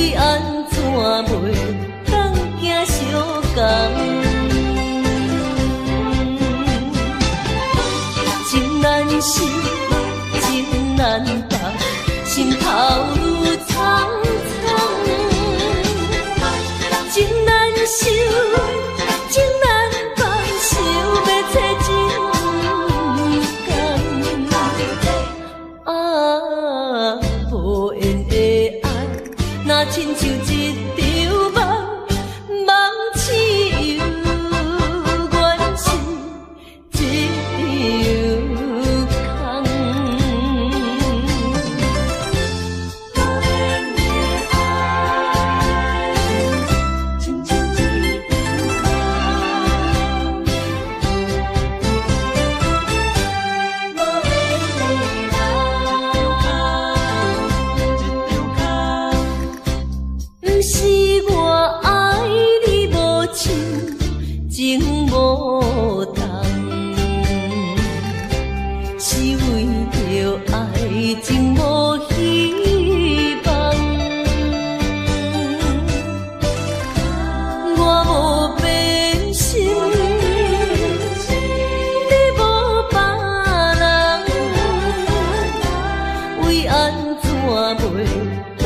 为安怎袂当行相共？情难舍，情难放，心头愈苍苍。情难收，情难放，想要找真感。啊，无缘的爱，若亲像一场梦，梦醒又原是一场不是我爱你无情，情无重，是为着爱情无希望。我无变心，你无别人，为安怎袂当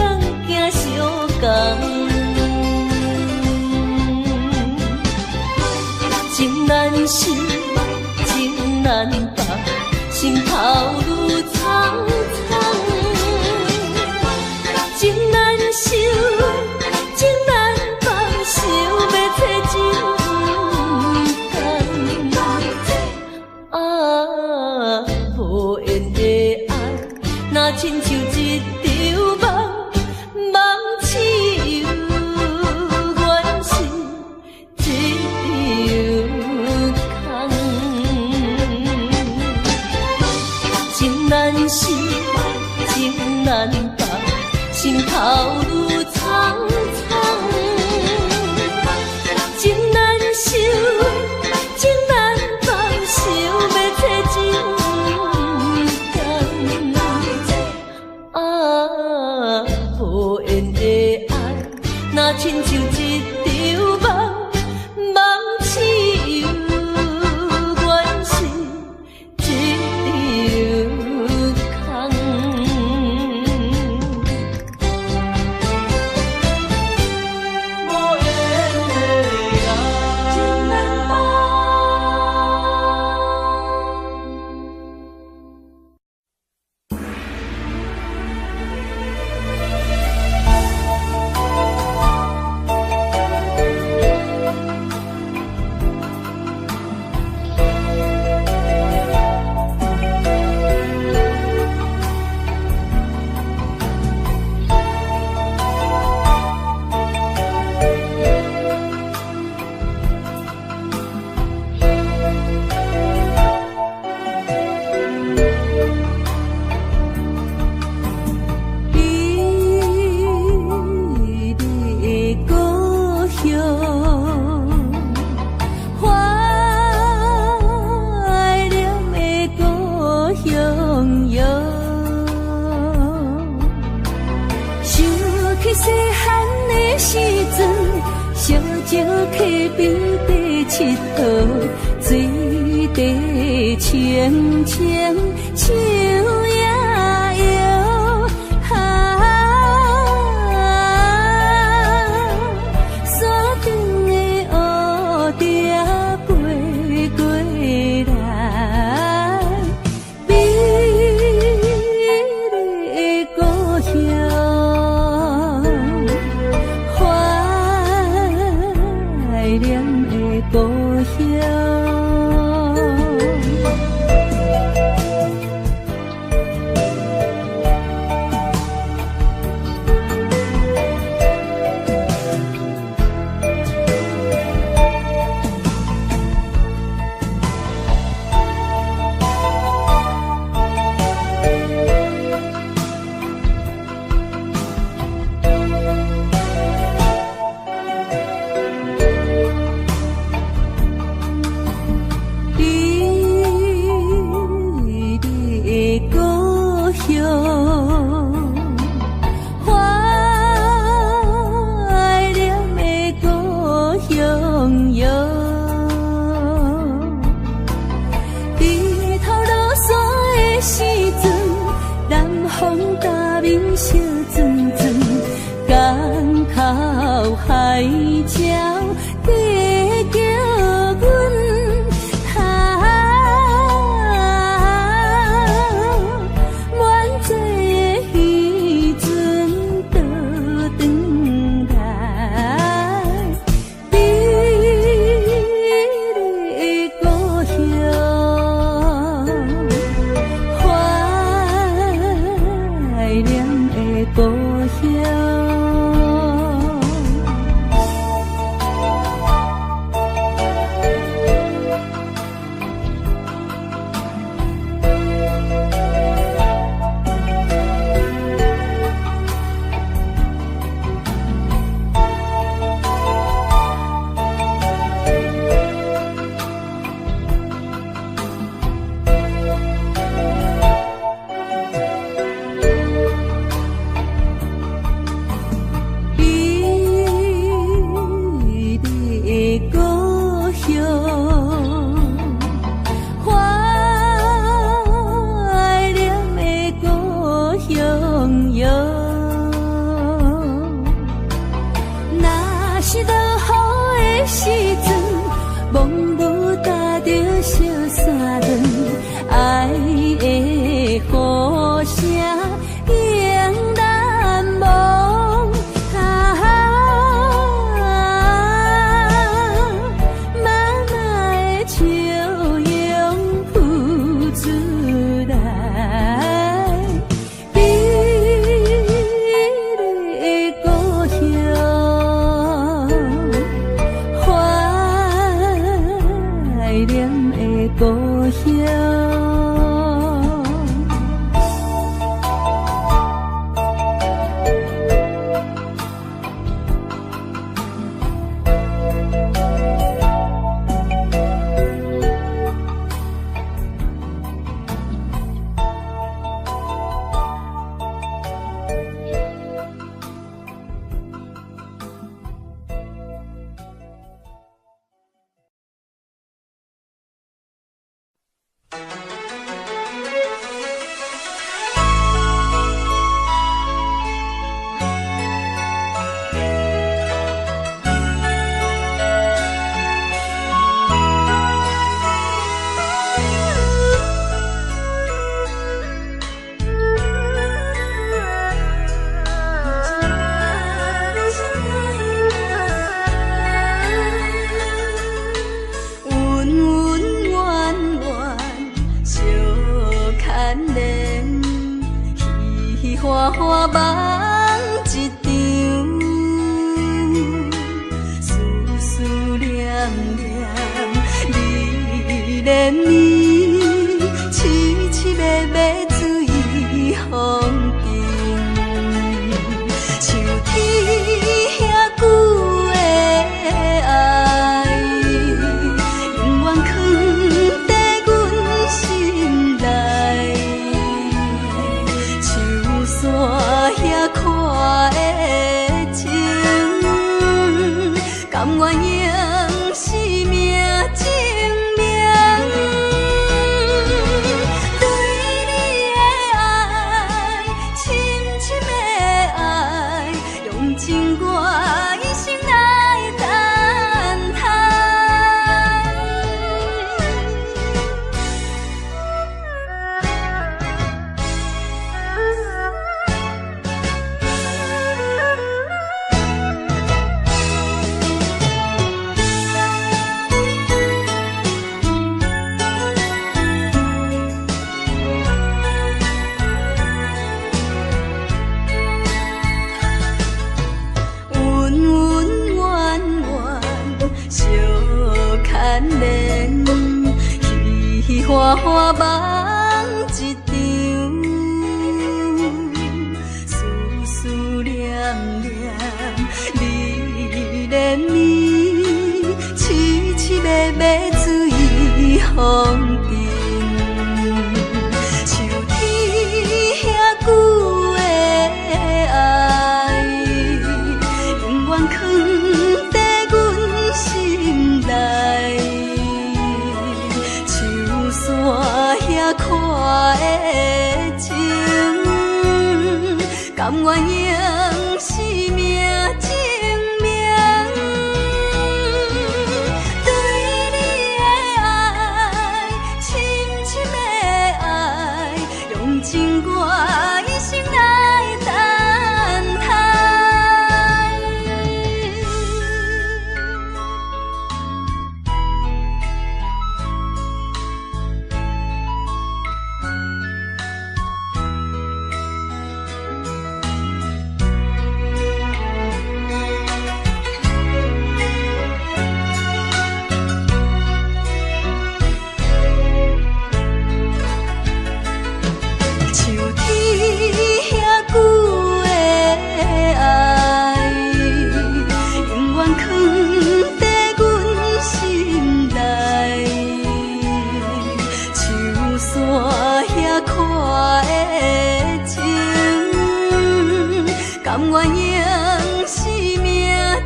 行相共？情难舍，情难放，心头愈苍苍。情难收，情难放，想要找真感。啊，无缘的爱，若亲像一场梦，梦醒又原是一场空。情难舍，情难放，心头愈苍苍。情难收，情难放，想要找真感。啊，无缘的爱，若亲像一场梦，梦醒又原是一场空。无缘的爱，情难放。细汉的时阵，小石溪边底佚佗，水底清清树也摇，山顶的乌蝶飞过来，美丽的故乡。怀念的故乡。花梦一场，思思念念，你连绵，凄凄密密水风景，像天遐久的爱，永远藏在阮心内。像山遐看的情，甘愿用生命证明。对你的爱，深深的爱，用情我一生来等待。花花梦一场，思思念念，你连绵，凄凄密密水风景，像天遐久的爱，永远藏在阮心内。山遐看的情，甘愿用生命证明。对你的爱，深深的爱，用情我一生来等待。甘愿用生命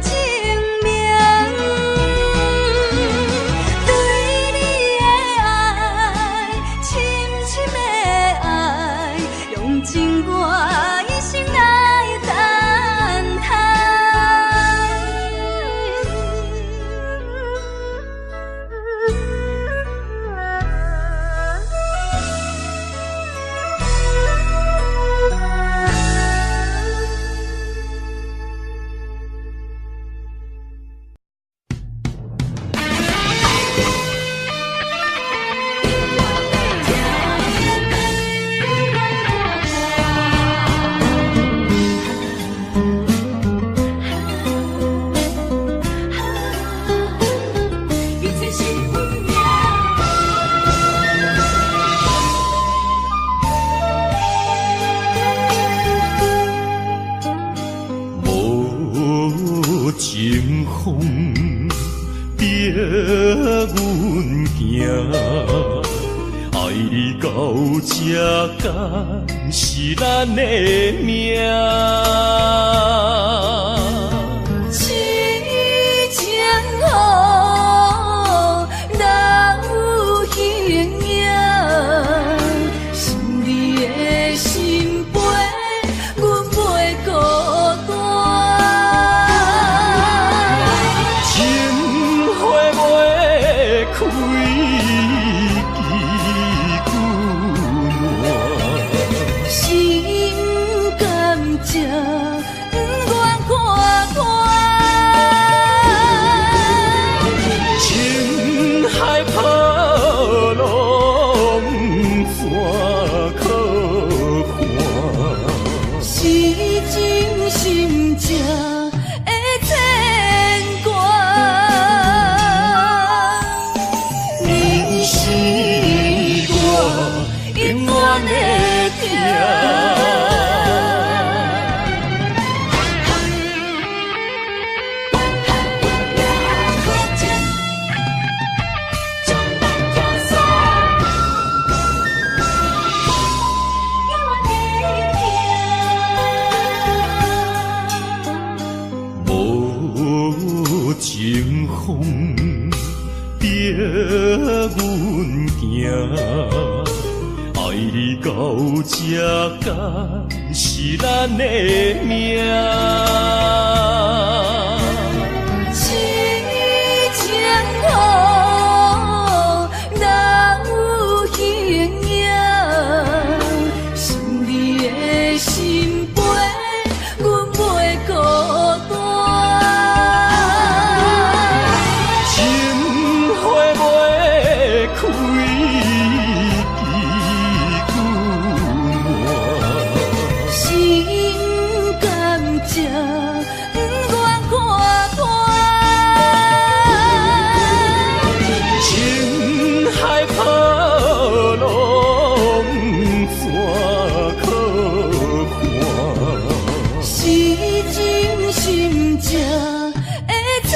证明，对你的爱，深深的爱，用情我一生来等待。情风逼阮行，爱你到这敢是咱的命？痴情好，人有形影，是你的心陪，阮袂孤单。开枝久暖，心甘情愿情风逼阮行，爱你到这敢是咱的命？痴情雨，哪有形影？想你的心陪，阮袂孤单。情花袂开，枝久暖。心甘情不愿看破，情海波浪怎可看？是真心正的牵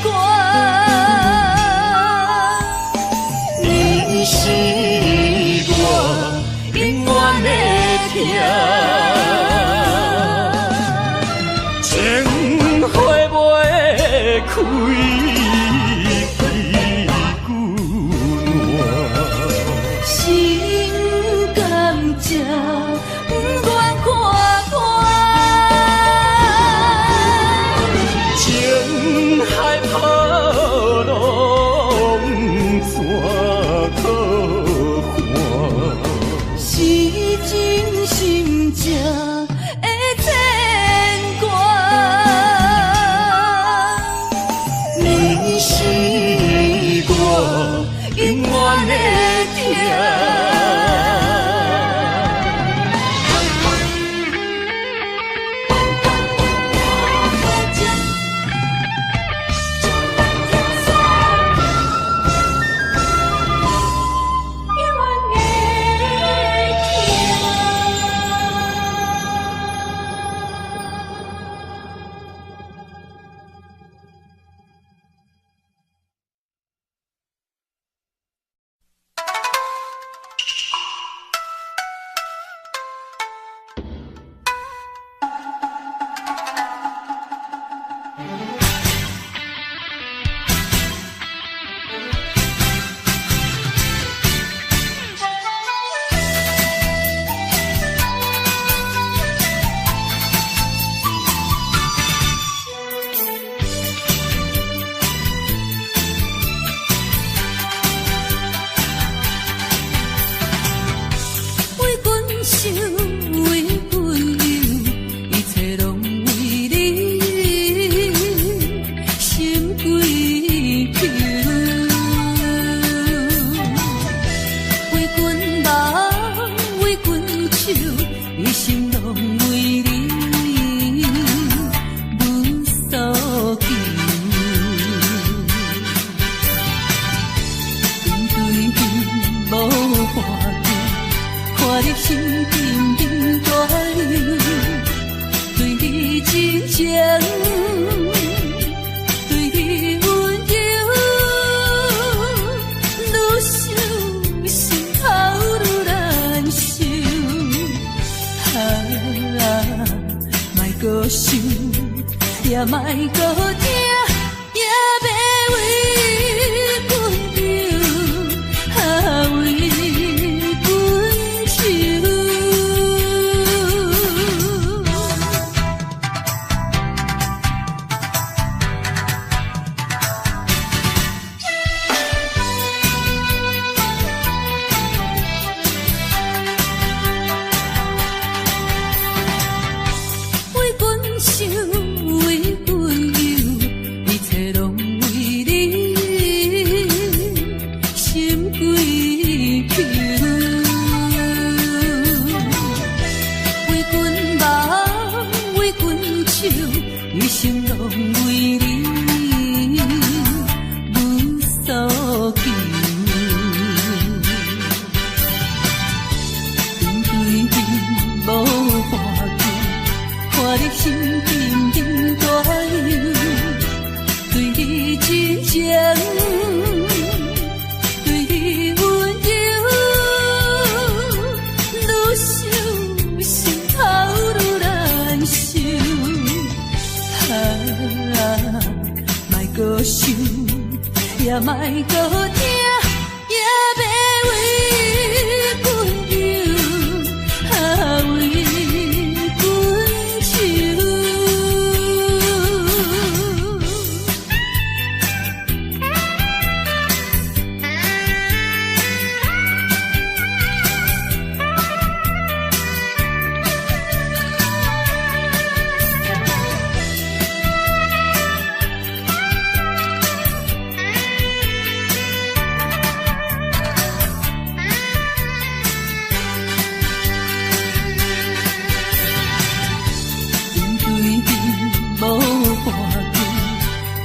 挂。你是我永远的疼，情花袂开，枝久暖。心甘情不愿看破，情海波浪怎可看？是真心正的牵挂。你是我永远的疼。也莫搁听，也要为阮流，为阮愁。为阮想。余生拢为你无所求，面对面无半句，看你心紧紧大忧，对你真情，对你温柔，愈想心头愈难受。搁想，也莫搁听，也要为阮忧，为阮愁。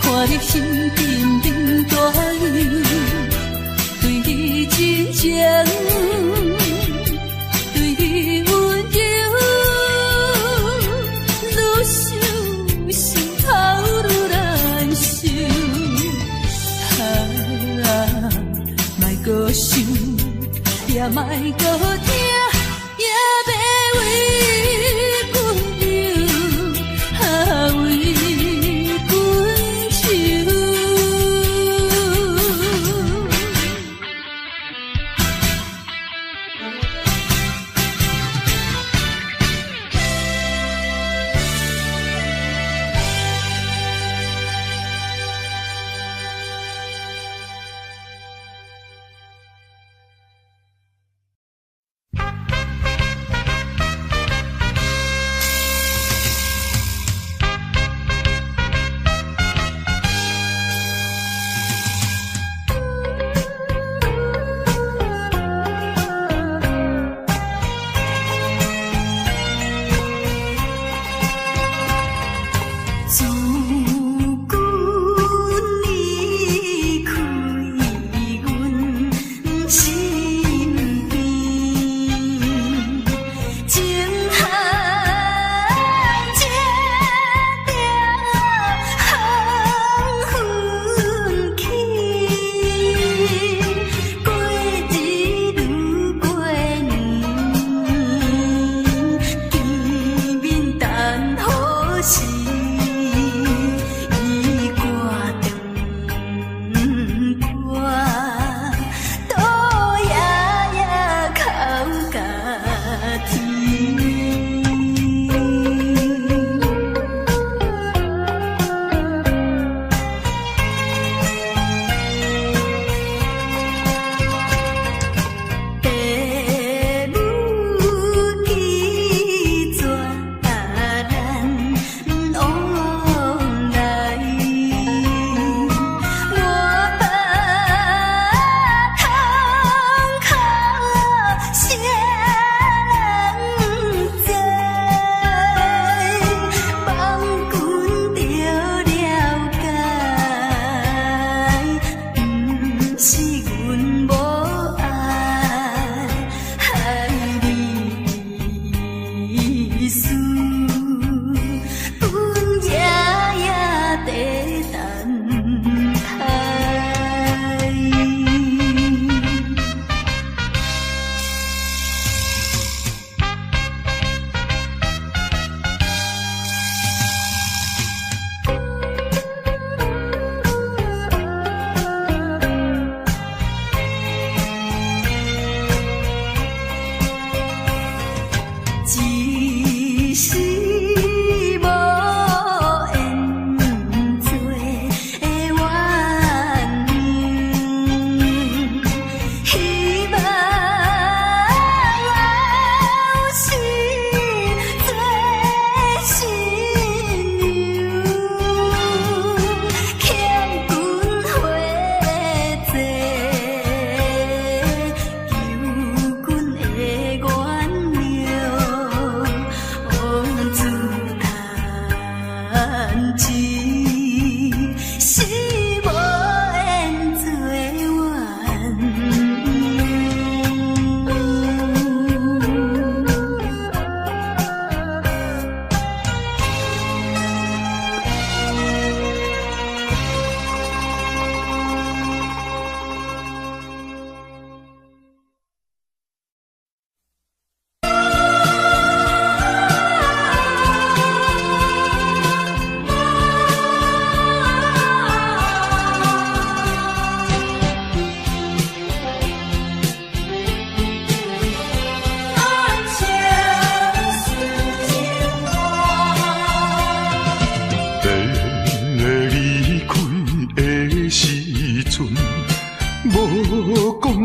看你心沉沉大流，对你真情，对你温柔，愈想心头愈难受。莫搁想，也莫搁听，也要为阮忧，为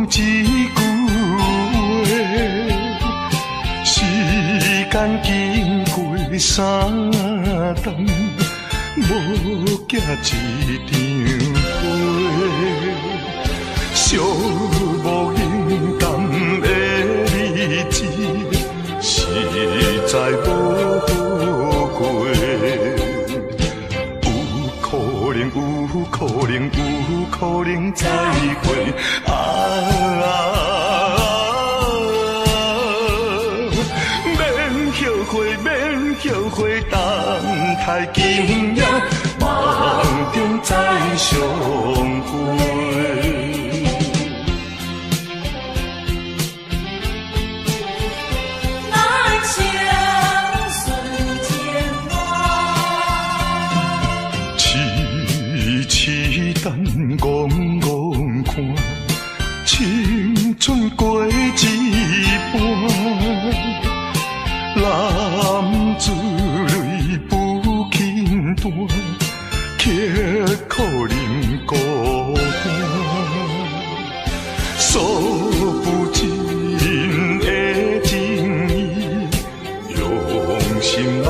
一句话，时间经过三冬，无寄一张花，寂无影淡的日子，实在无好过。有可能再会免后悔，等待今夜梦中再相会。等戆戆看，青春过一半，男子泪不轻弹，刻苦忍孤单，数不尽的情意，用心来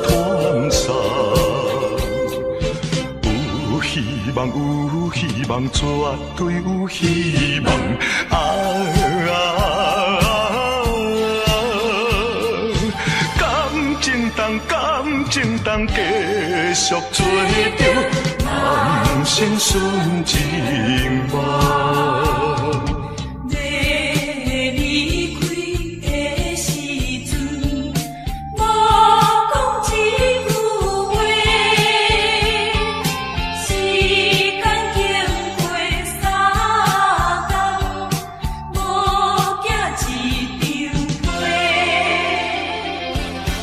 传送。有希望，绝对有希望。感情当继续做着，人生顺情梦。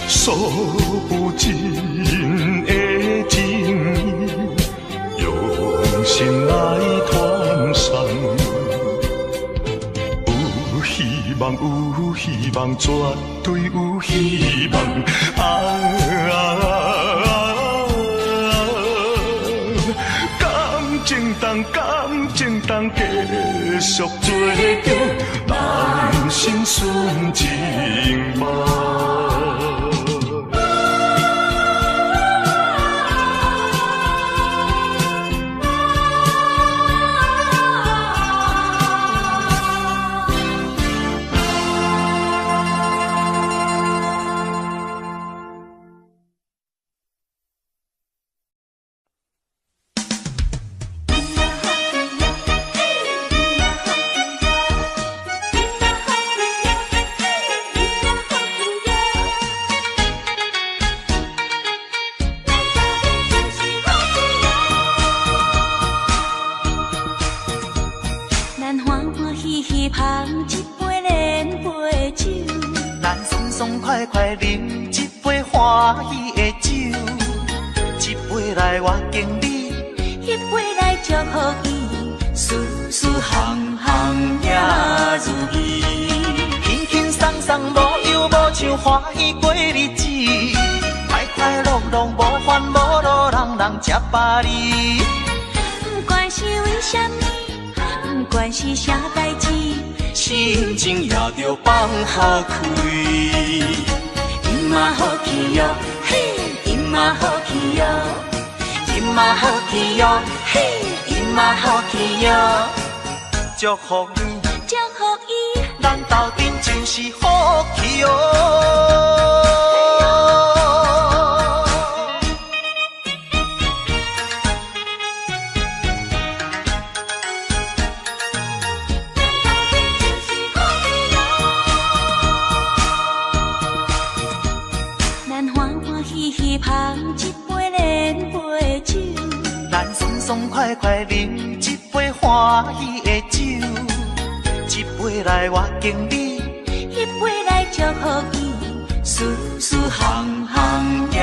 数不尽的情意，用心来传送。有希望，绝对有希望。感情当继续做着，人生顺情梦。快快饮一杯欢喜的酒，一杯来我敬你，一杯来祝福伊，事事行行也如意，轻轻松松无忧无愁，欢喜过日子，快快乐乐无烦无恼，人人吃饱哩。不管是为什么，不管是啥代志，心情也着放好开。今嘛好气哟，嘿，今嘛好气哟，今嘛好气哟，嘿，今嘛好气哟。祝福你，祝福伊，咱斗阵就是好气哟。爽快快饮一杯欢喜的酒，一杯来我敬你，一杯来祝福伊，事事行行也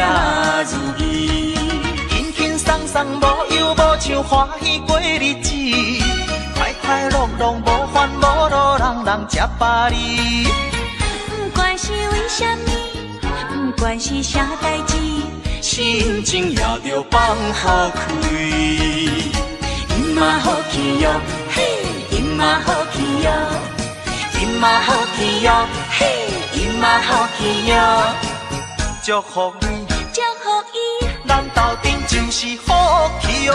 如意，轻轻松松无忧无愁，欢喜过日子，快快乐乐无烦无恼，人人吃饱哩。不管是为什么，不管是啥代志，心情也着放好开。今嘛好气哟，嘿，今嘛嘛好去哟，伊嘛好去哟，嘿，伊嘛好去哟，祝福你，祝福伊，咱斗阵就是好去哟。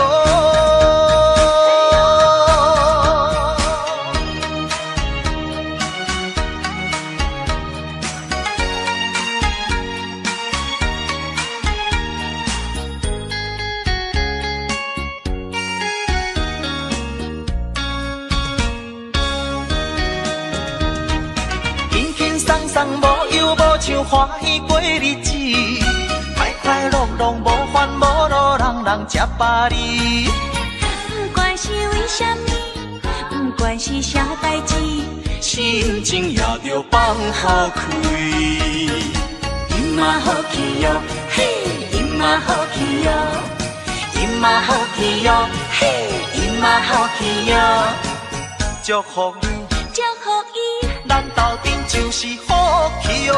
无忧无愁，欢喜过日子，快快乐乐，无烦无恼，人人吃饱哩。不管是为什么，不管是啥代志，心情也着放好开。伊嘛好去哟，嘿，伊嘛好去哟，伊嘛好去哟，嘿，伊嘛好去哟，祝福你，祝福伊。咱斗阵就是好去哟。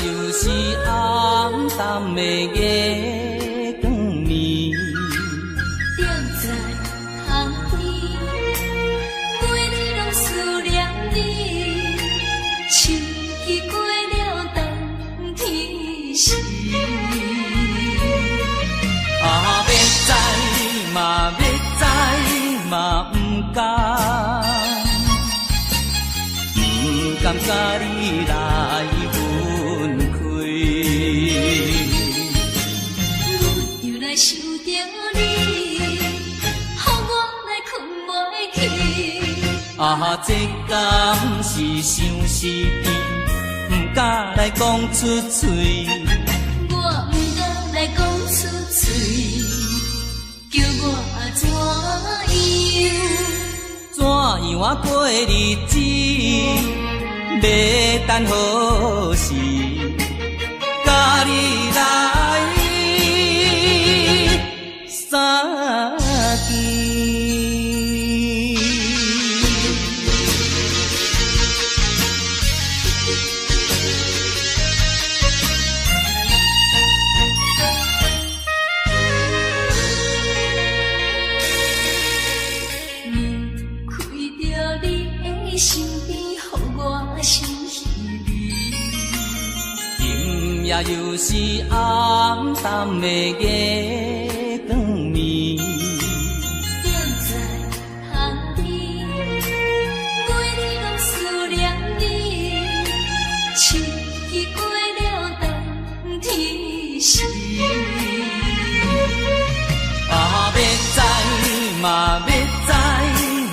又是暗淡的月光暝，踮在巷边，每日拢思念你，秋去过了冬天时。啊，要知嘛要知嘛不敢，不甘甲你来。想着你，予我来困袂去。啊，这敢是伤思甜，不敢来讲出嘴。我不敢来讲出嘴，叫我怎样啊过日子？要等何时？甲你来。相见，离开着你的身边，予我心稀微。今夜又是暗淡的夜。啊，要知嘛要知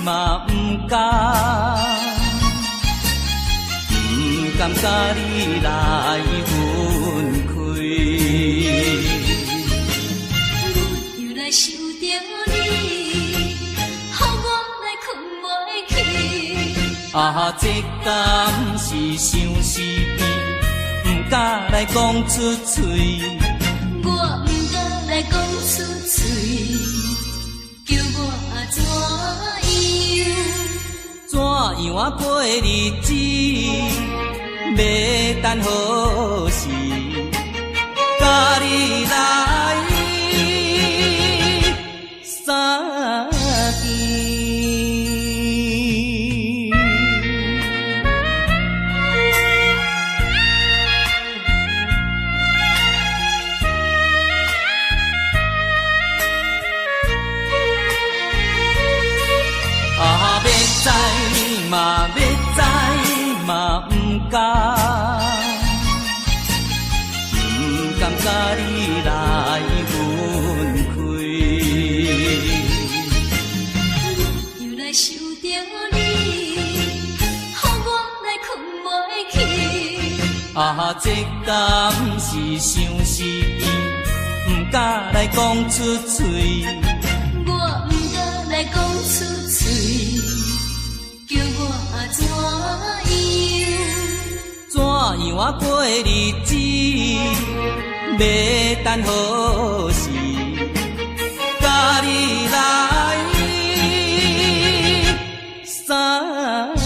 嘛不敢，不甘甲你来分开。我又来想着你，予我来困袂去。啊，这敢是伤思甜，不敢来讲出嘴。我不敢来讲出嘴，叫我怎样啊过日子？要等何时？甲你来相见。啊，要知嘛这敢是相思意，不敢来讲出嘴。我不敢来讲出嘴，叫我怎样啊过日子，要等何时？甲你来相见。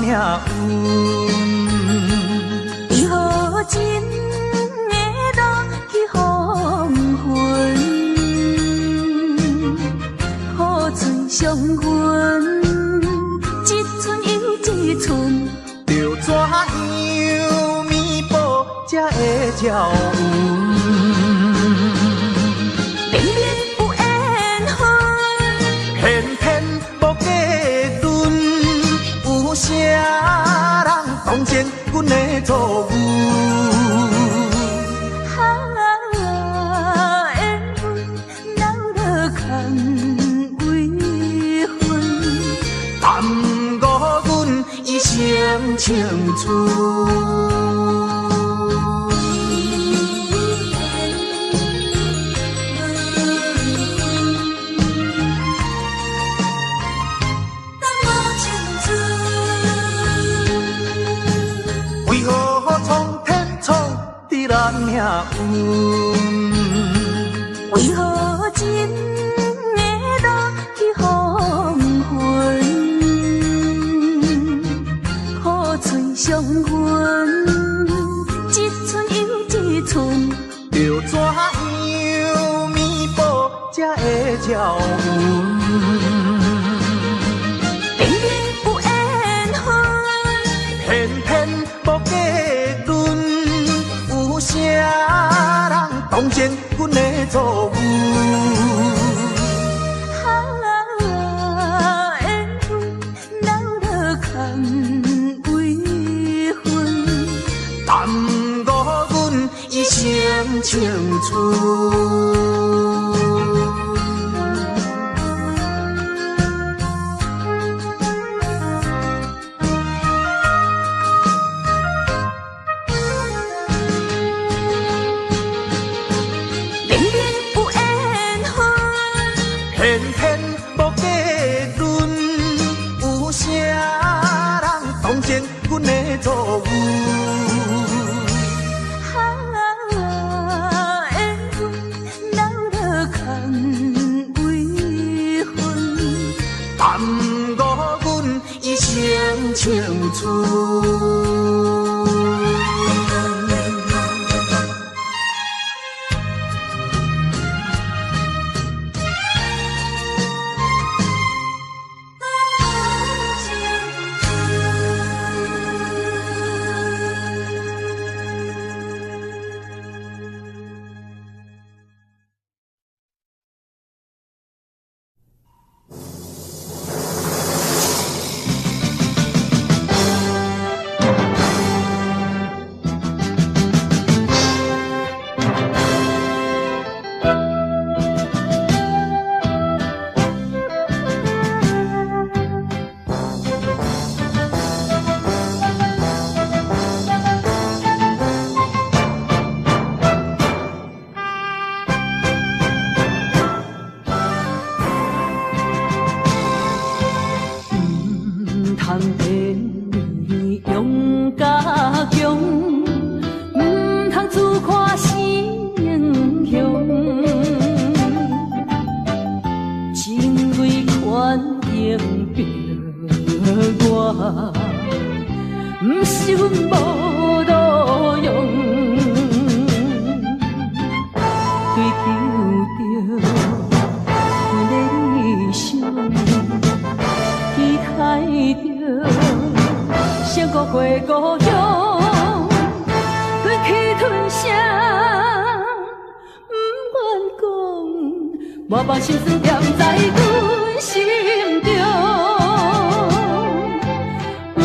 命运，为何真会落去黄昏？雨水伤痕，一寸又一寸，着怎样弥补才会照运？明明有缘分，偏偏无结论。有啥人同情阮的错误？缘分留落空为分，耽误阮一生青春。咱命运，为何真会落去黄昏？雨水伤痕，一寸又一寸，着怎样弥补才会照运？明明有缘分，偏偏无结论。有啥人同情阮的错误？缘分留落空为分，耽误阮一生青春。偏偏无结论，有啥人同情阮的错误？缘分留落空为分，耽误阮一生青春。通骗你用甲强，迎着我，不是阮无路用，追求着阮的理想，期待着闪过过故乡，吞去吞下。我把心酸踮在阮心中，有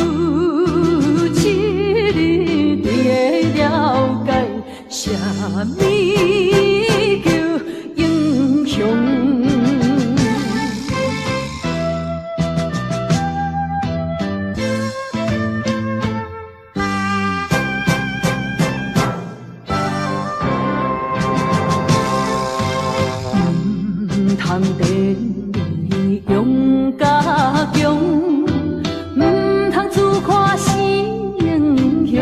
一日你会了解，啥物叫英雄。通电勇甲强，唔通自夸是英雄。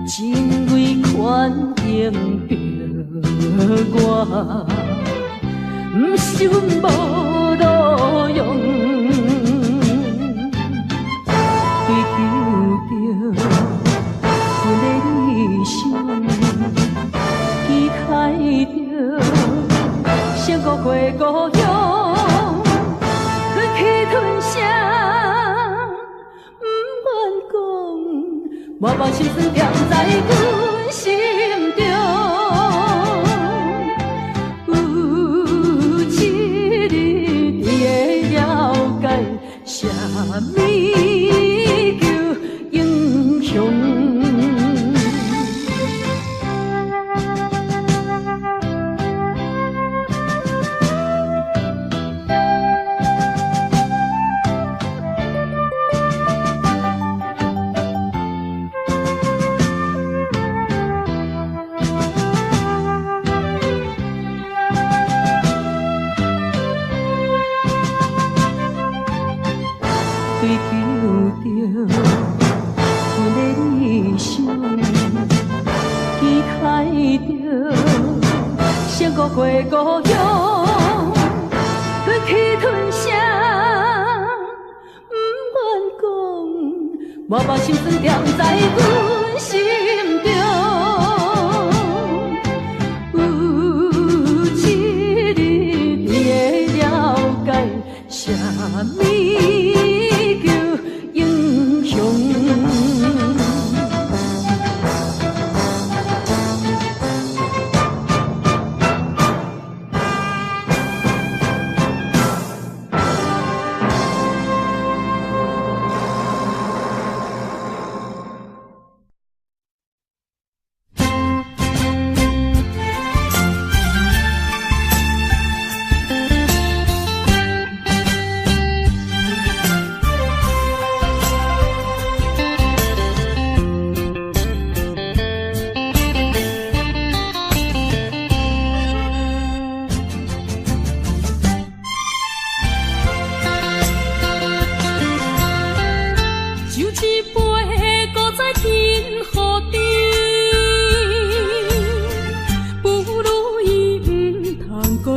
真为权迎着我，唔是阮无路用，追求着阮的理想，期待着闪过过故乡，吞去吞下，不愿讲，我把心酸踮在阮心中，有一日你会了解，啥物叫英雄。追求着阮的理想，期待着闪过过故乡，吞去吞下，不愿讲，我把心酸踮在阮心中，有一日你会了解，啥物英雄。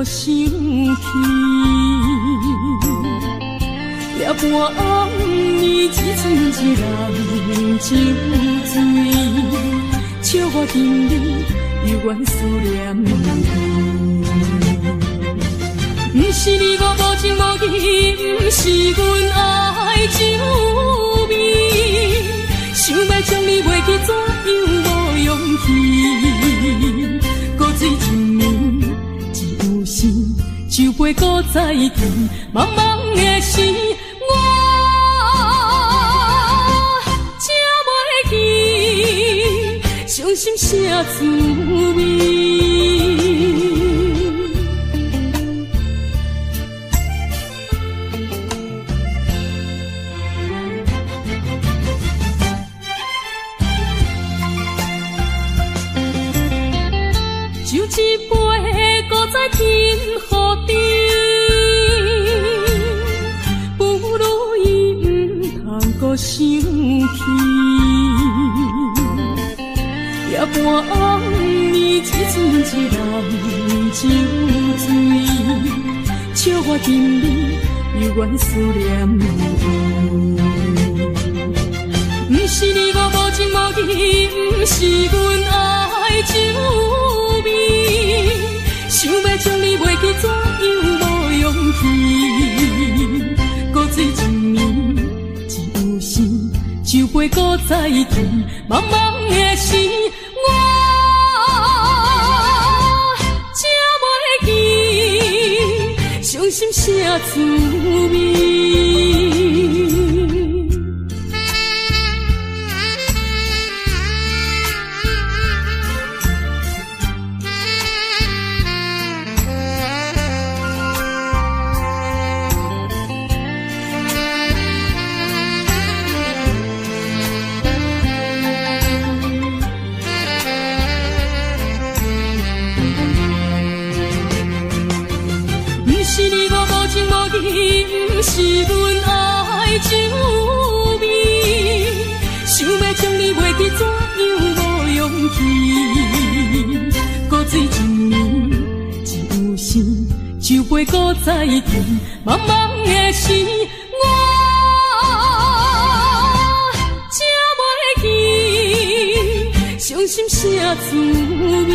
想起了半暗暝，一寸一人酒醉，笑我今日犹原思念你。不是你我无情无义，不是阮爱酒味，想要将你袂记，怎样无勇气？搁醉一暝。酒杯搁再见，茫茫的时，我才袂记伤心啥滋味。酒一杯，搁再添予你。想起夜半暗暝，一寸一人酒醉，笑我今日犹原思念伊。不是你我无情无义，不是阮爱酒味，想要将你袂记，怎样无勇气？搁水一暝，只有心酒杯搁再见，茫茫的时，我才袂记伤心啥滋味。不是阮爱酒味，想要将你袂记，怎样无勇气？搁水一暝，只有心酒杯搁再见，茫茫的时，我才袂记伤心啥滋味。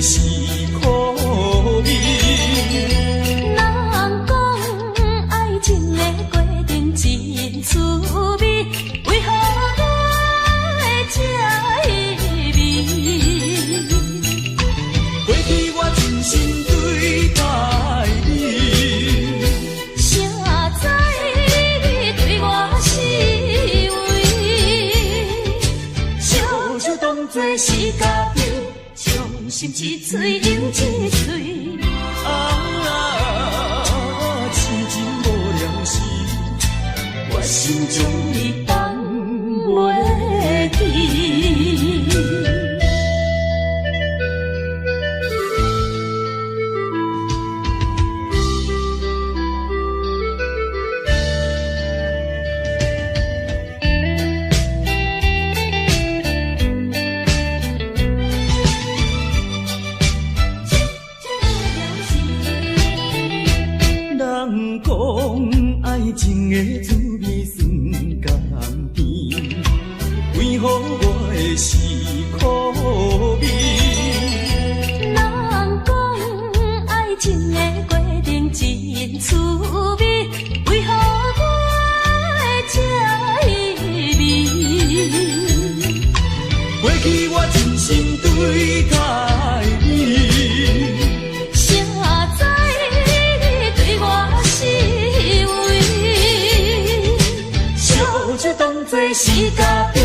是苦味。人讲爱情的过程真滋味，为何我会这意味？过去我真心对待你，谁知你对我是为，烧酒当作是家己，伤心一嘴又一嘴。痴情无了时，我心中你放袂记。人讲爱情的滋味酸甘甜，为何我会是苦味？人讲爱情的过程真滋味，为何我会这意味？过去我真心对待你，谁知你对我是为，烧酒当作是家己，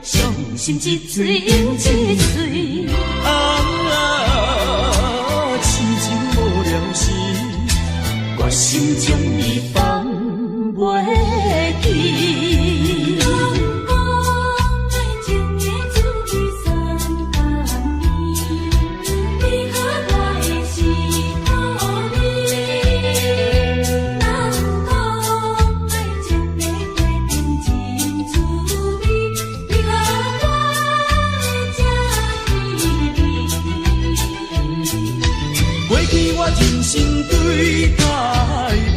伤心一醉又一醉。痴情无了时，我心中你放袂记。过去我真心对待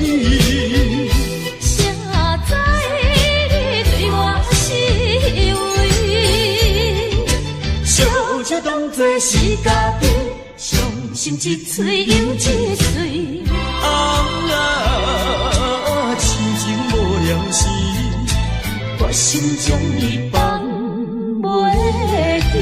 你，谁知你对我是为，烧酒当作是家己，伤心一醉又一醉。痴情无了时，我心中你放袂记。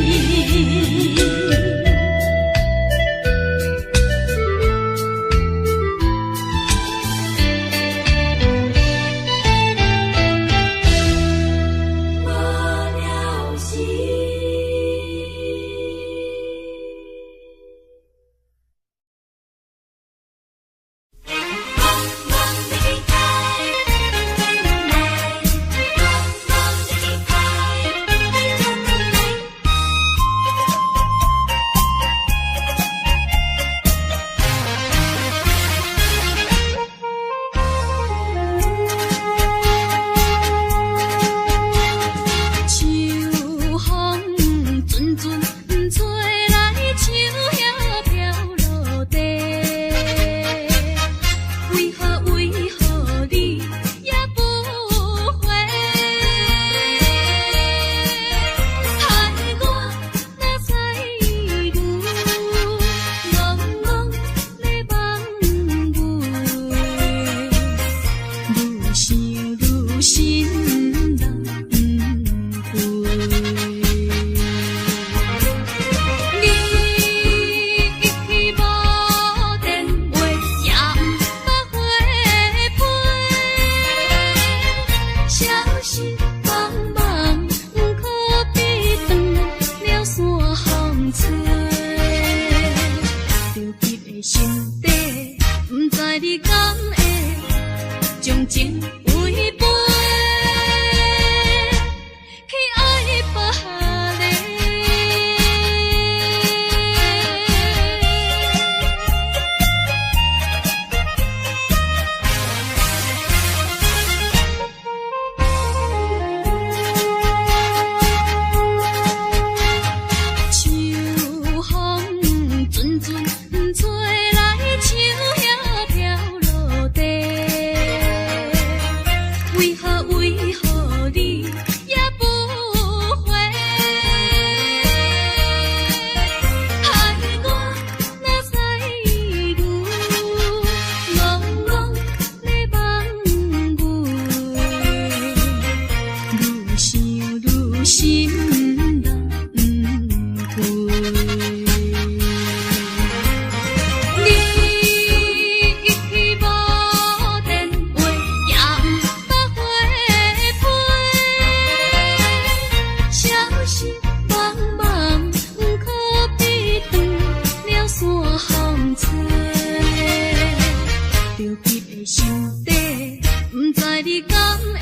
的心底，不知你敢会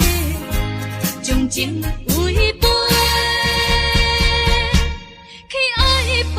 将情违背，去爱别个。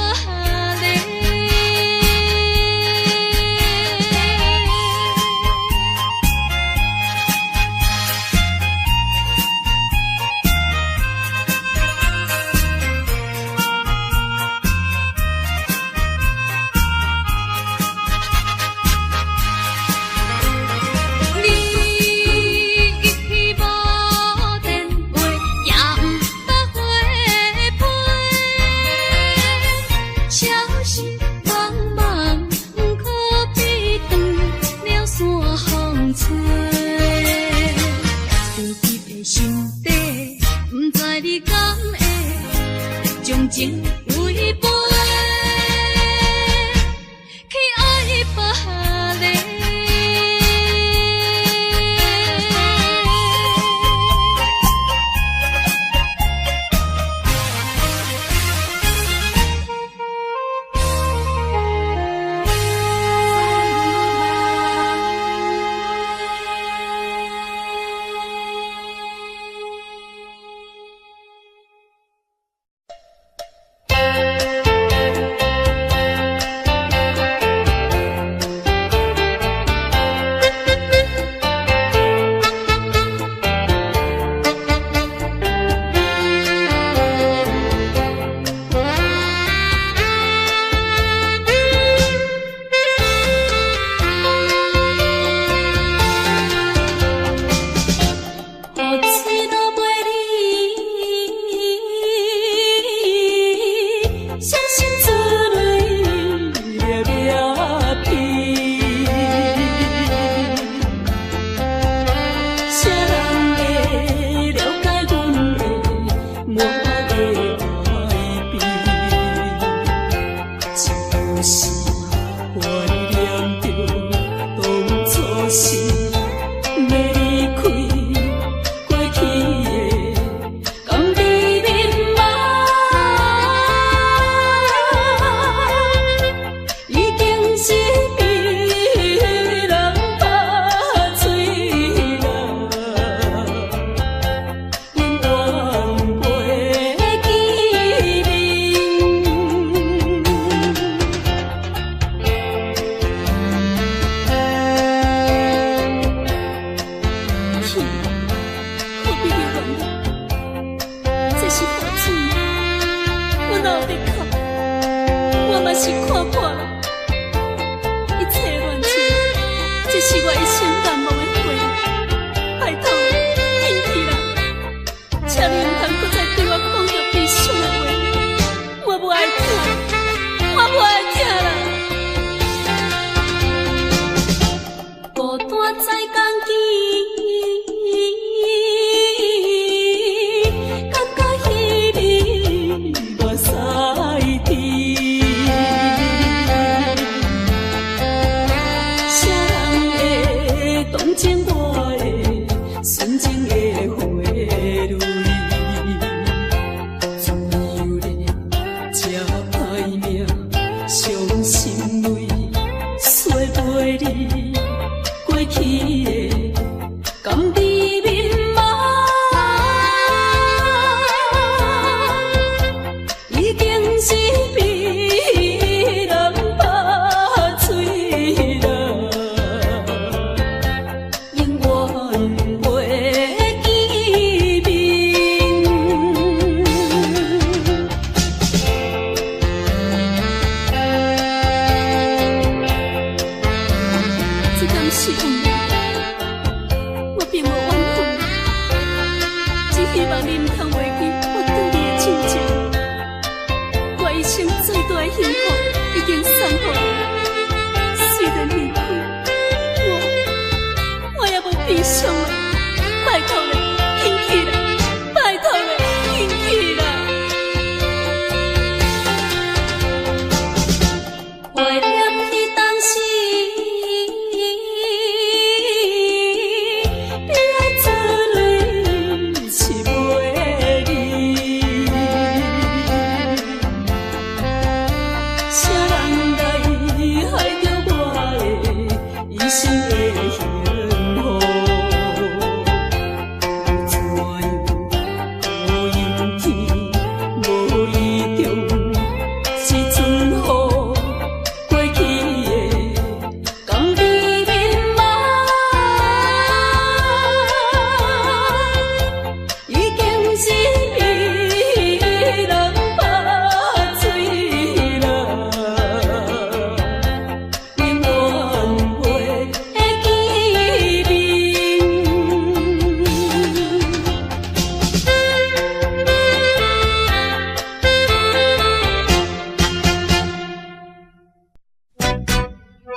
情违背，去爱别个。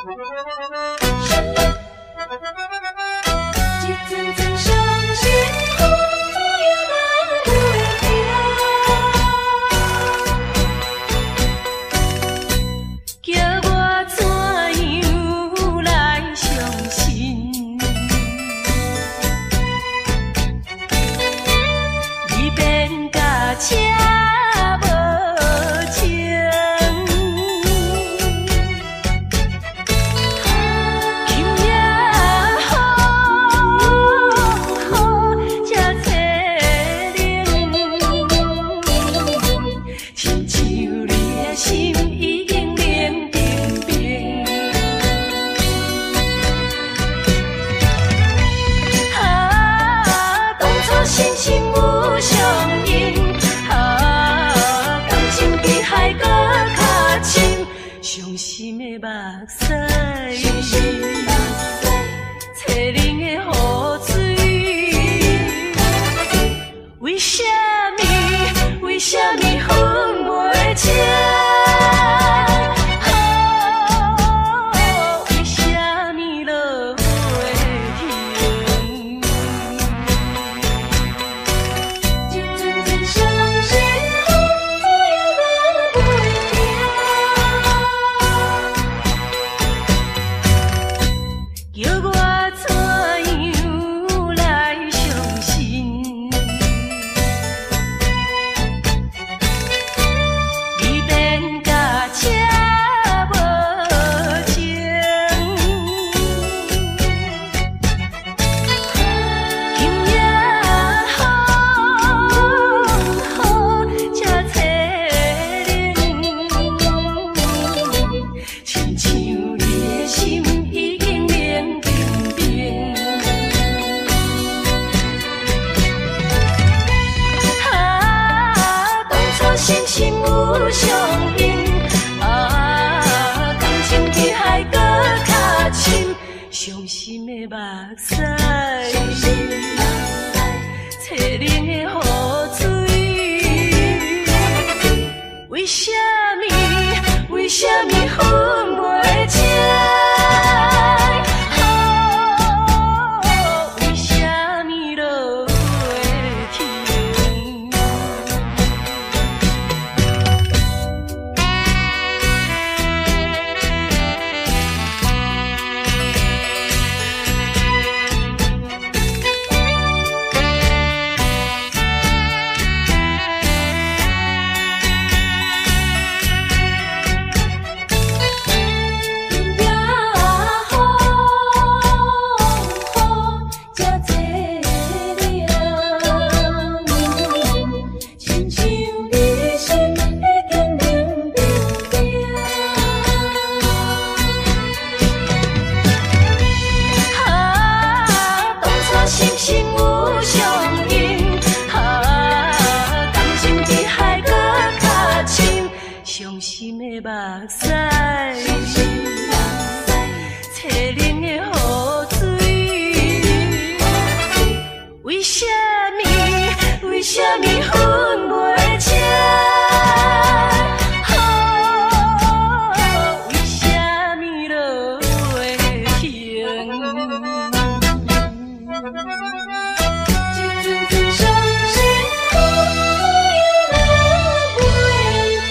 一阵阵伤心风雨来袂停，叫我怎样来相信？你变甲车无情。伤心的目屎，淬冷的雨水，为什么？为什么分袂清？为什么落袂停？一阵阵伤心风雨来袂停。叫我怎样来相信？你变甲车无情，今夜雨车淬冷，亲像你的心已经冷冰冰。当初心心有相印，感情比海搁较深，伤心的目屎，淬冷的雨水，为什么？为什么分袂清？为什么落袂停？伤心的目屎，淬冷的雨水，为什么？为什么分袂清？为什么落袂停？一阵阵伤心风雨来袂停。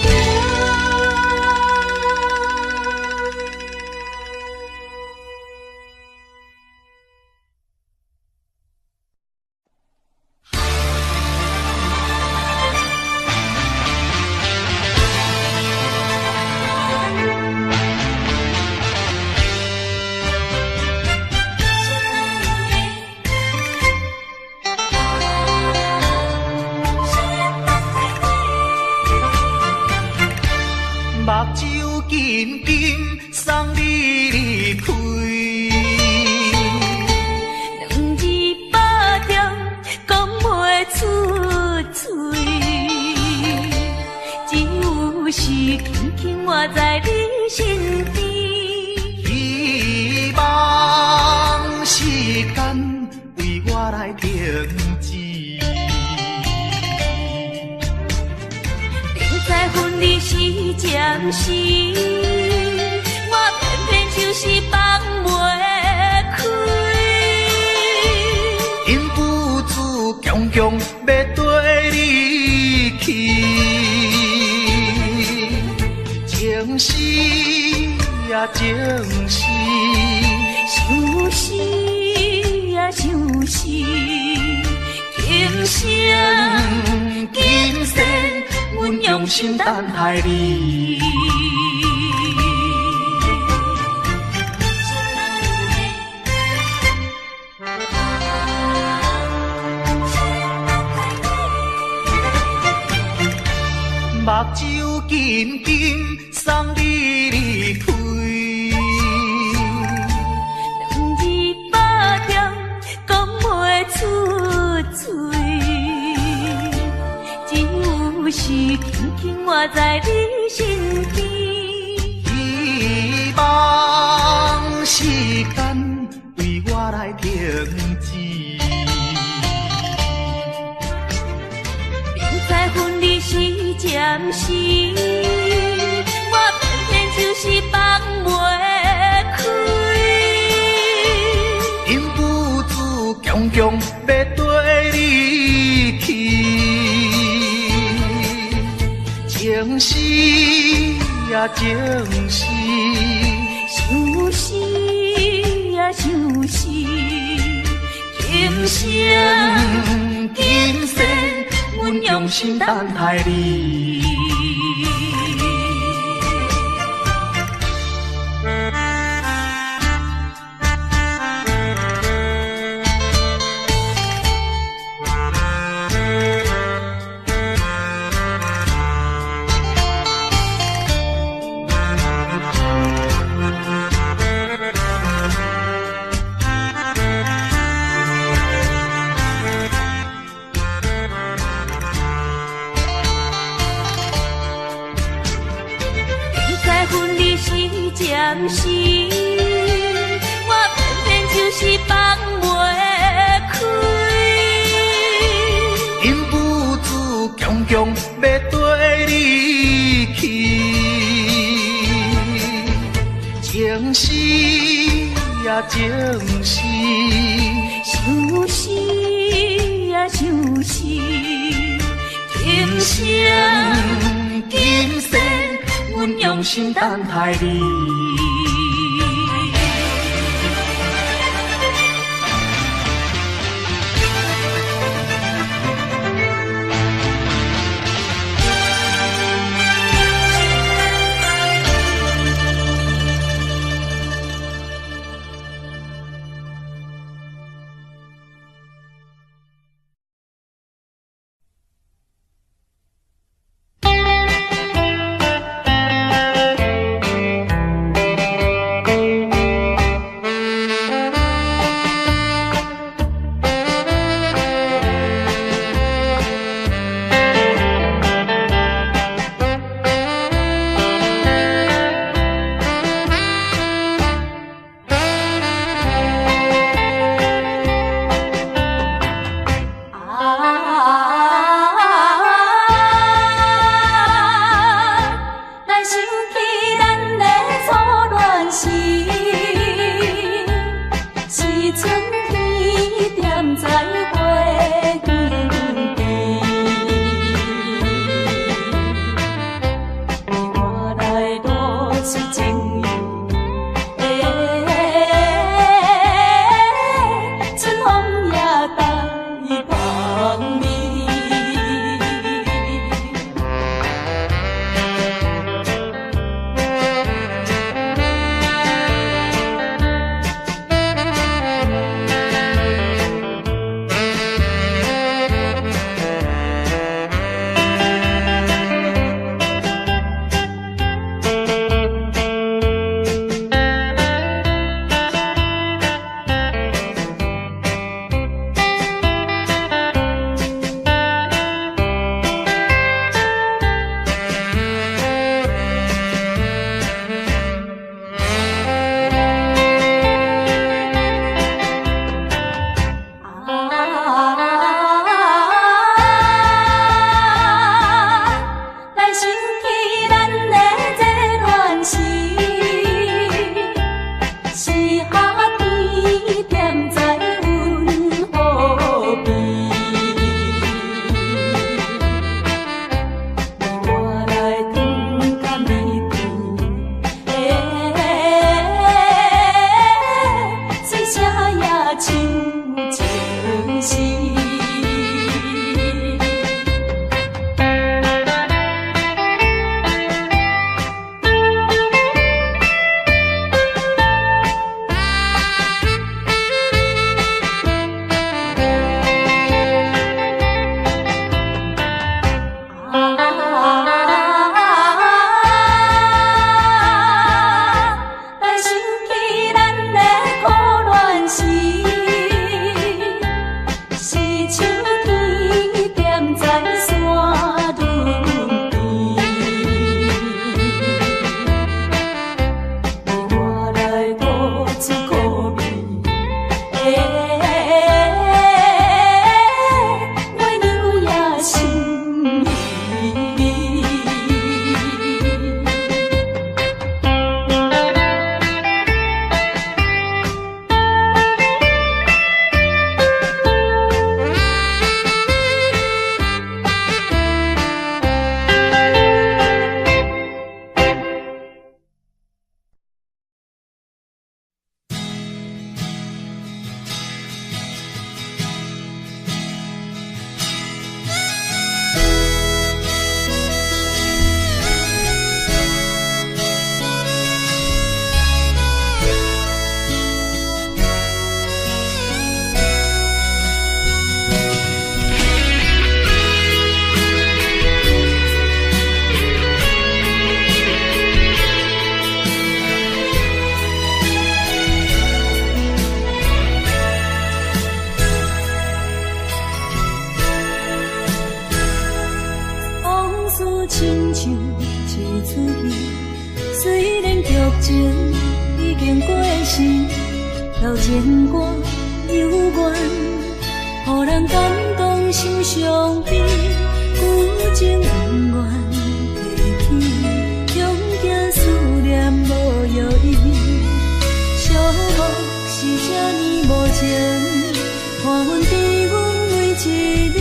目睭紧紧送你离开，两字百点讲袂出嘴，只有是轻轻活在你身边。希望时间为我来停止。在分离时暂时，我偏偏就是情是，想死呀想死，今生今生阮用心等待你。目睭紧紧送你离开，两字百点讲袂出嘴，只有是轻轻活在你身边。希望时间为我来停止。在分离时暂时，我偏偏就是放袂开。因不住强强要跟你去，情是呀情是，想死呀想死，今生今生阮用心等待你。暂时，我偏偏就是放袂开。因不住强强要跟你去，情是呀情是，想死呀想死，今生今生阮用心等待你。情已经过时，老情歌犹原，予人感动心伤悲，旧情永远提起，用行思念无药医，寂寞是这呢无情，看阮伫阮每一日。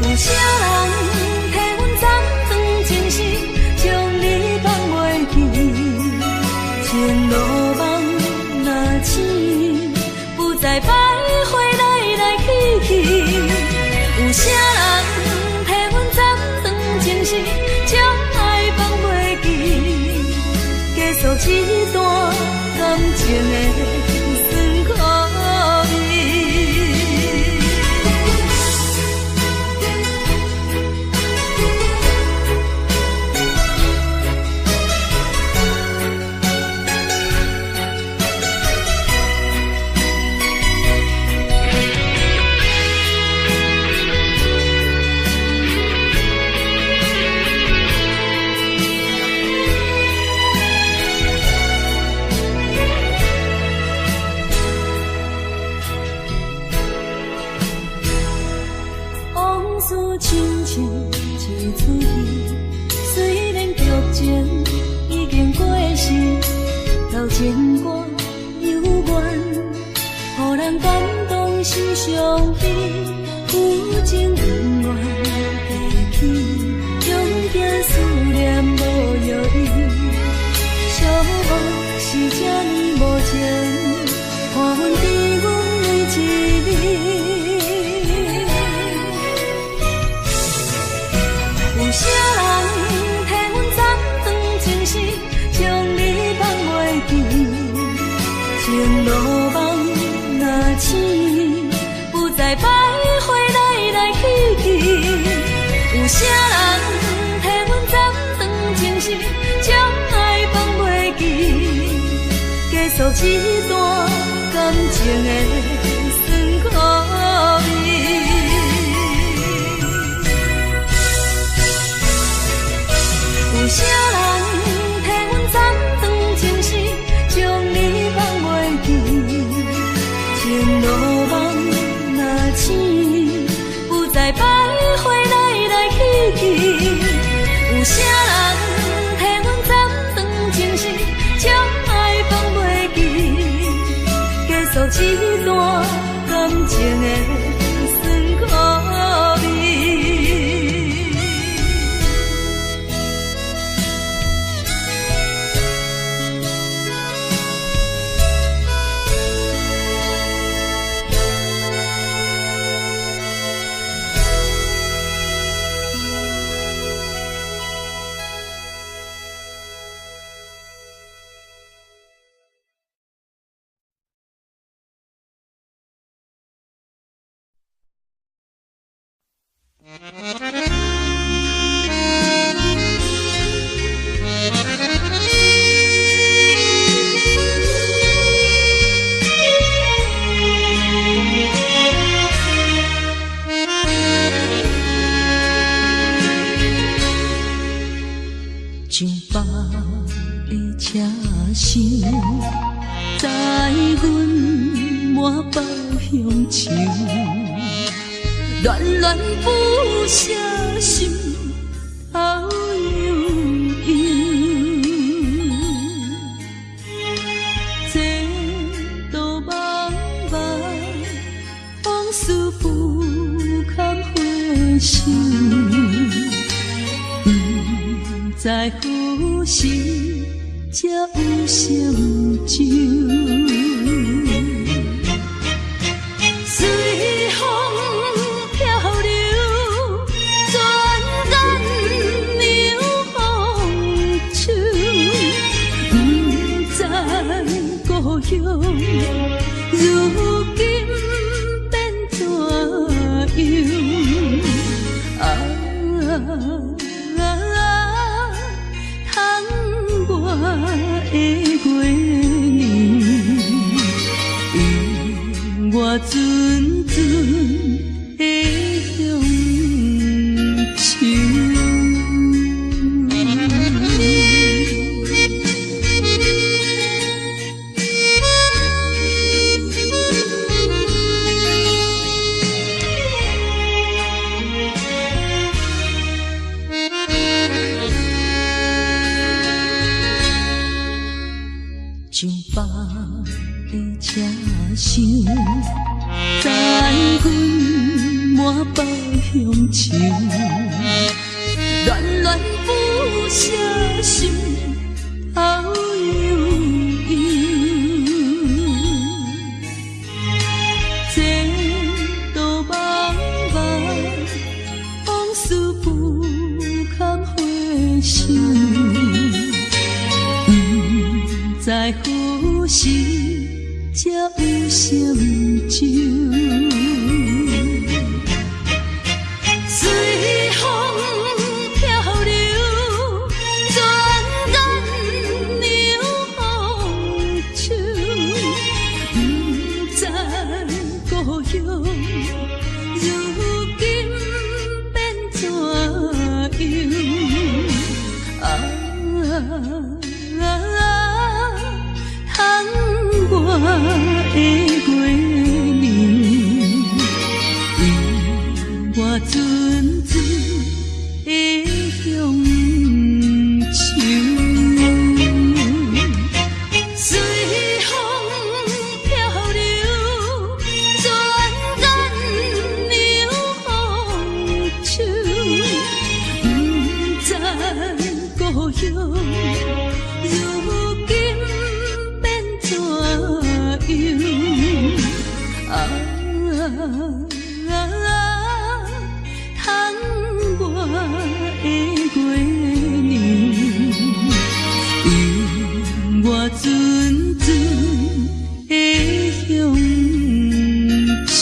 有啥人替阮暂断情丝，将你放袂记，前路梦若醒，不再徘徊来来去去。有啥人替阮暂断情丝，将爱放袂记，结束一段感情的酸苦味。亲像一出戏，虽然剧情已经过时，老情歌犹原，予人感动心伤悲，旧情永远提起，用行思念无药医，寂寞是这呢无情，看阮伫阮每一日。有啥人替阮暂断情丝，将你放袂记，前路梦若醒，不再徘徊来来去去。有啥人替阮暂断情丝，将爱放袂记，结束一段感情的酸苦味。有啥人替阮暂断情丝，将你放袂记，前路梦若醒，不再徘徊来来去去。有啥人替阮暂断情丝，将爱放袂记，结束一段感情的酸苦味。上北的车声，载阮满北乡愁，恋恋不舍心头悠悠，这道茫茫往事不堪回首。在何时才有成就？随风漂流，转眼流风手。不知故乡，如今变怎样？我的月亮。白的车厢，等阮满北乡愁，恋恋不舍心头悠悠。这道茫茫往事不堪回首，不知何时才有成就。随风漂流，转眼流风手，不知故乡如今变怎样？通我的月娘，为我阵阵的乡愁。随风漂流，转眼流风手，不知故乡如今变怎样？通我的月娘，为我阵阵的乡愁。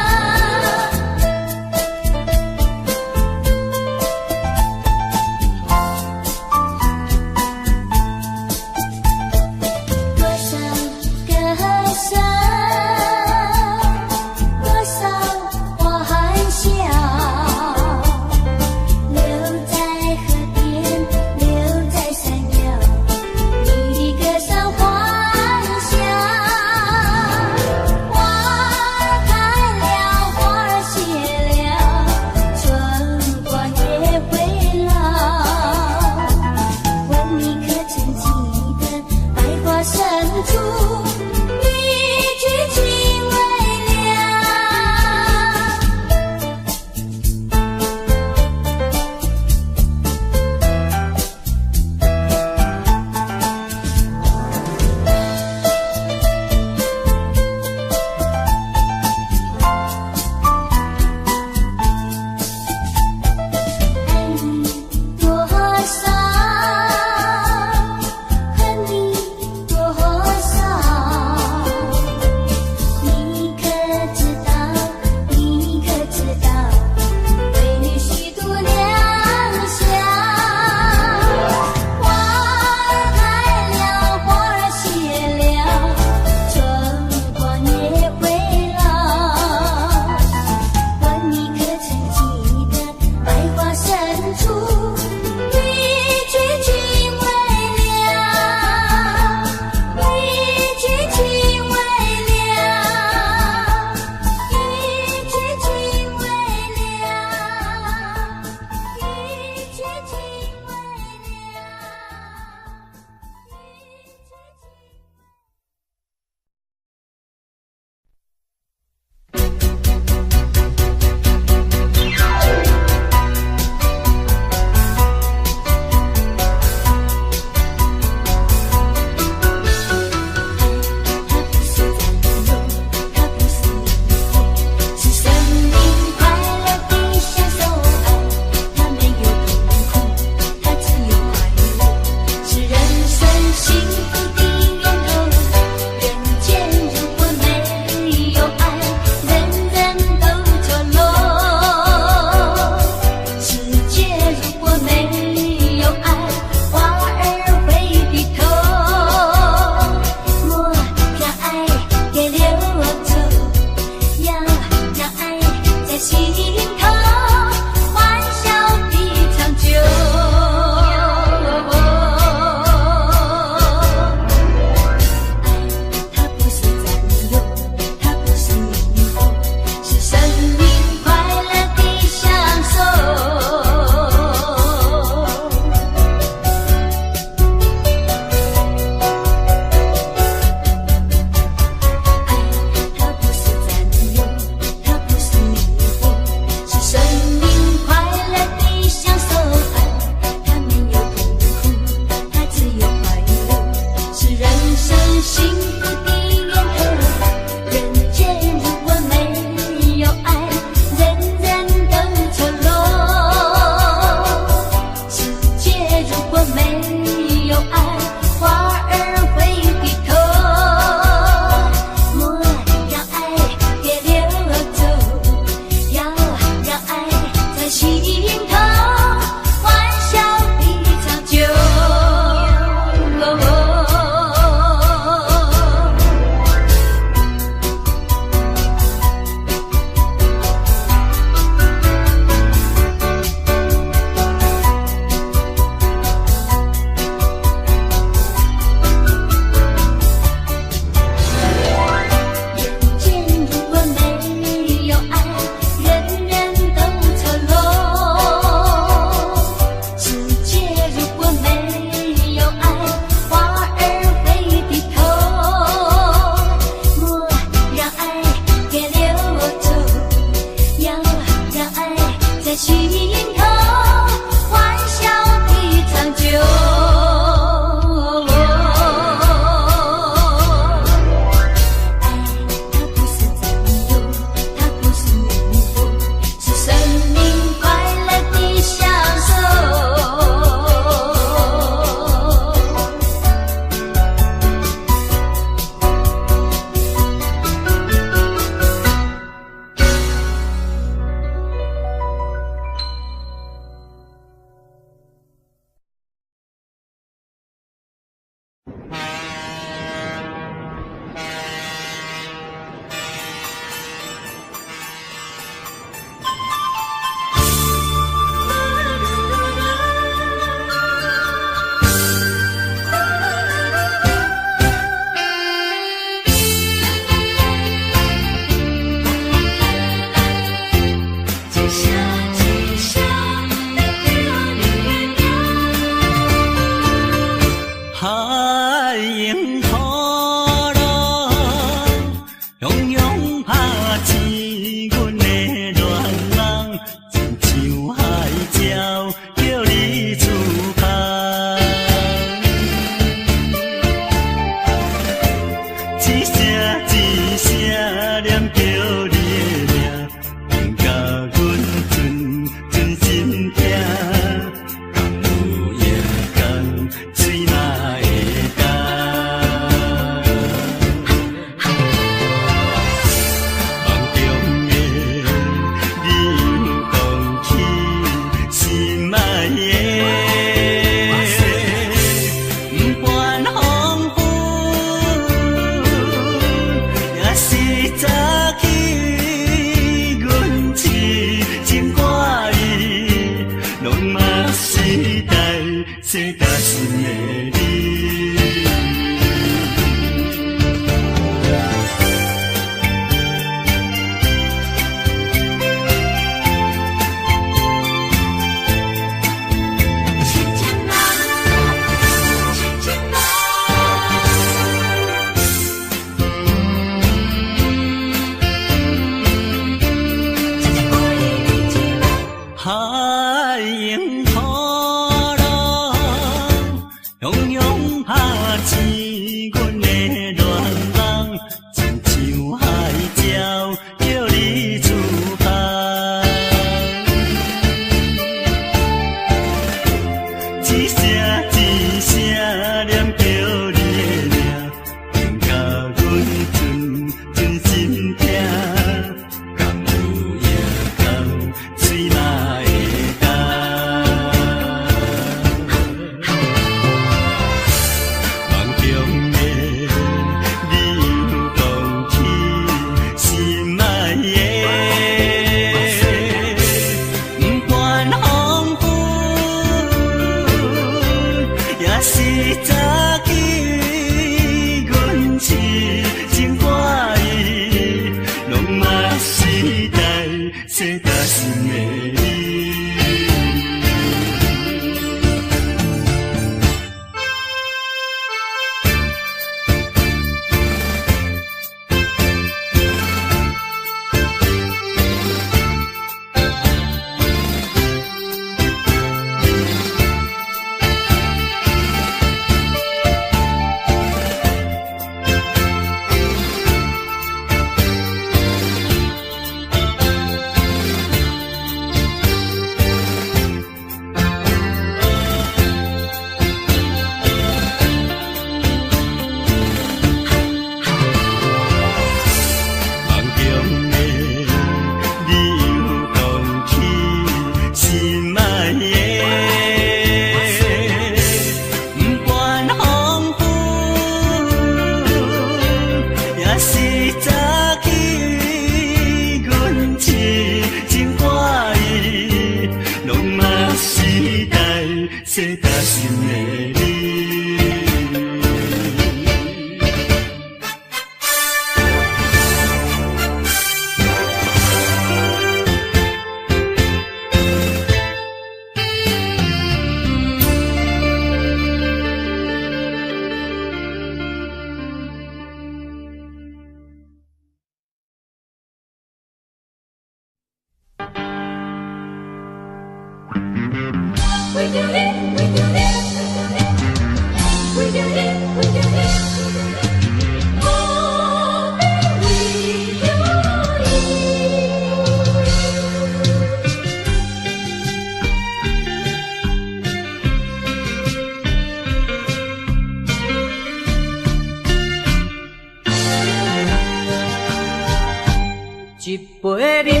一杯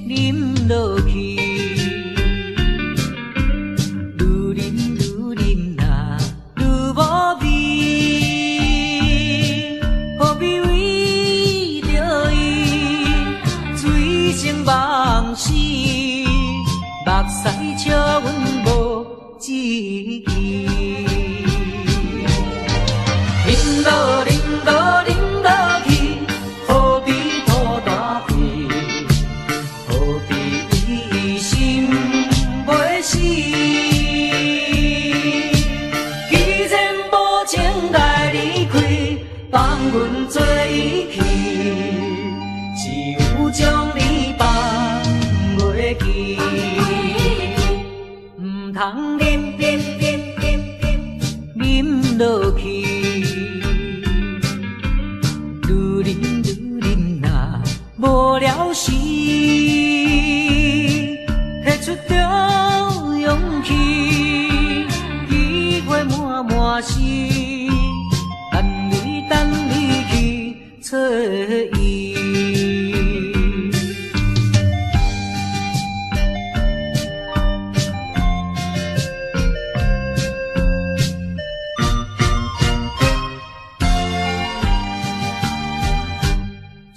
饮落去，志气。饮落饮落饮落去，何必土大气？何必一心袂死？既然无情来离开，放阮做伊去，只有将你放袂记。唔通忍落去。无聊时，摕出着勇气，机会满满是，等你去找伊。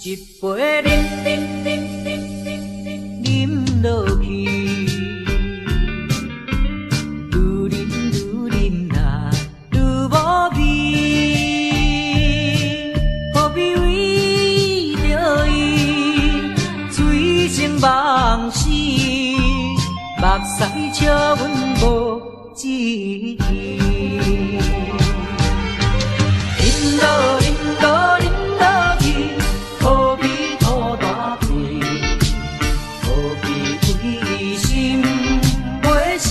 一杯饮落去，愈饮啊愈无味，何必为着伊醉生梦死？目屎笑阮无志气。饮落去。何必土大气？何必为心袂死？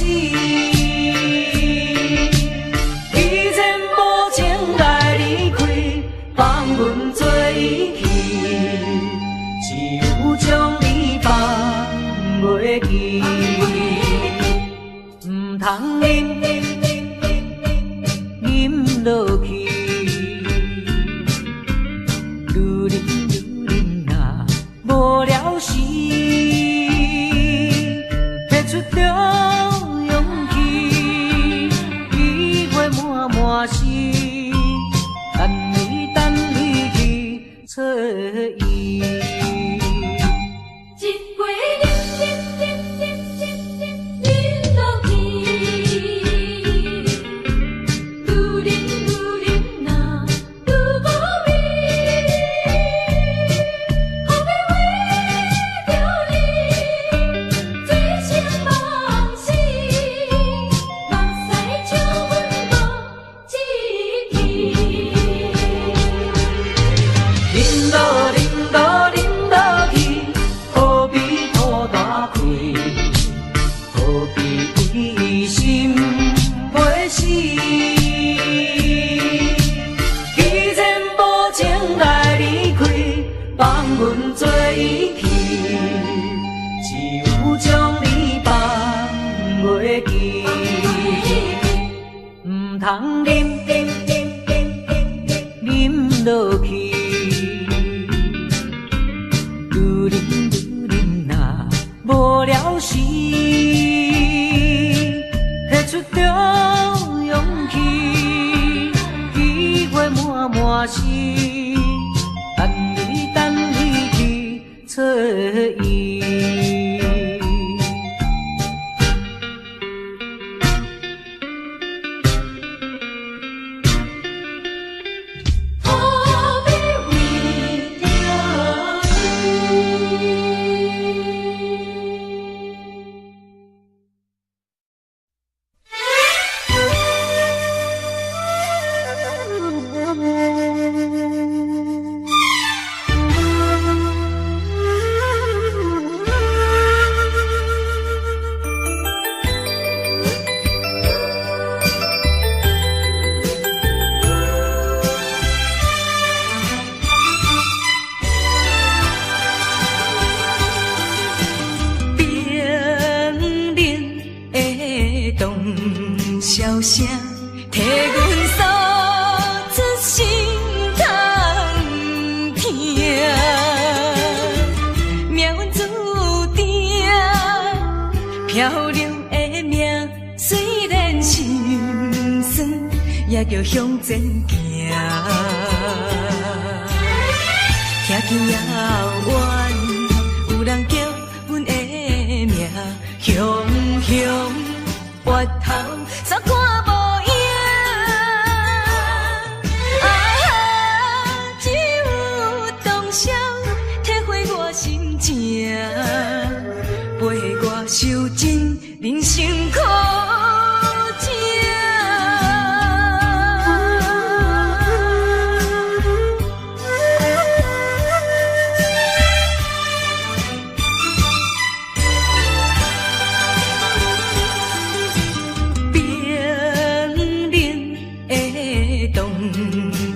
既然无情来离开，放阮做伊去，只有将你放袂记。唔通饮落去。无聊时，摕出着勇气，机会满满是，等你去找伊。阮做伊去，只有将你放袂记。唔通饮落去，愈饮啊无聊时，摕出着勇气，机会满满是。等你去找伊。笑声替阮诉出心痛疼，命运注定漂亮的命，虽然心酸，也着向前行。听见遥远有人叫阮的名，雄雄越头。煞看无影。啊，只有当时体会我心情，陪我受尽人生苦情。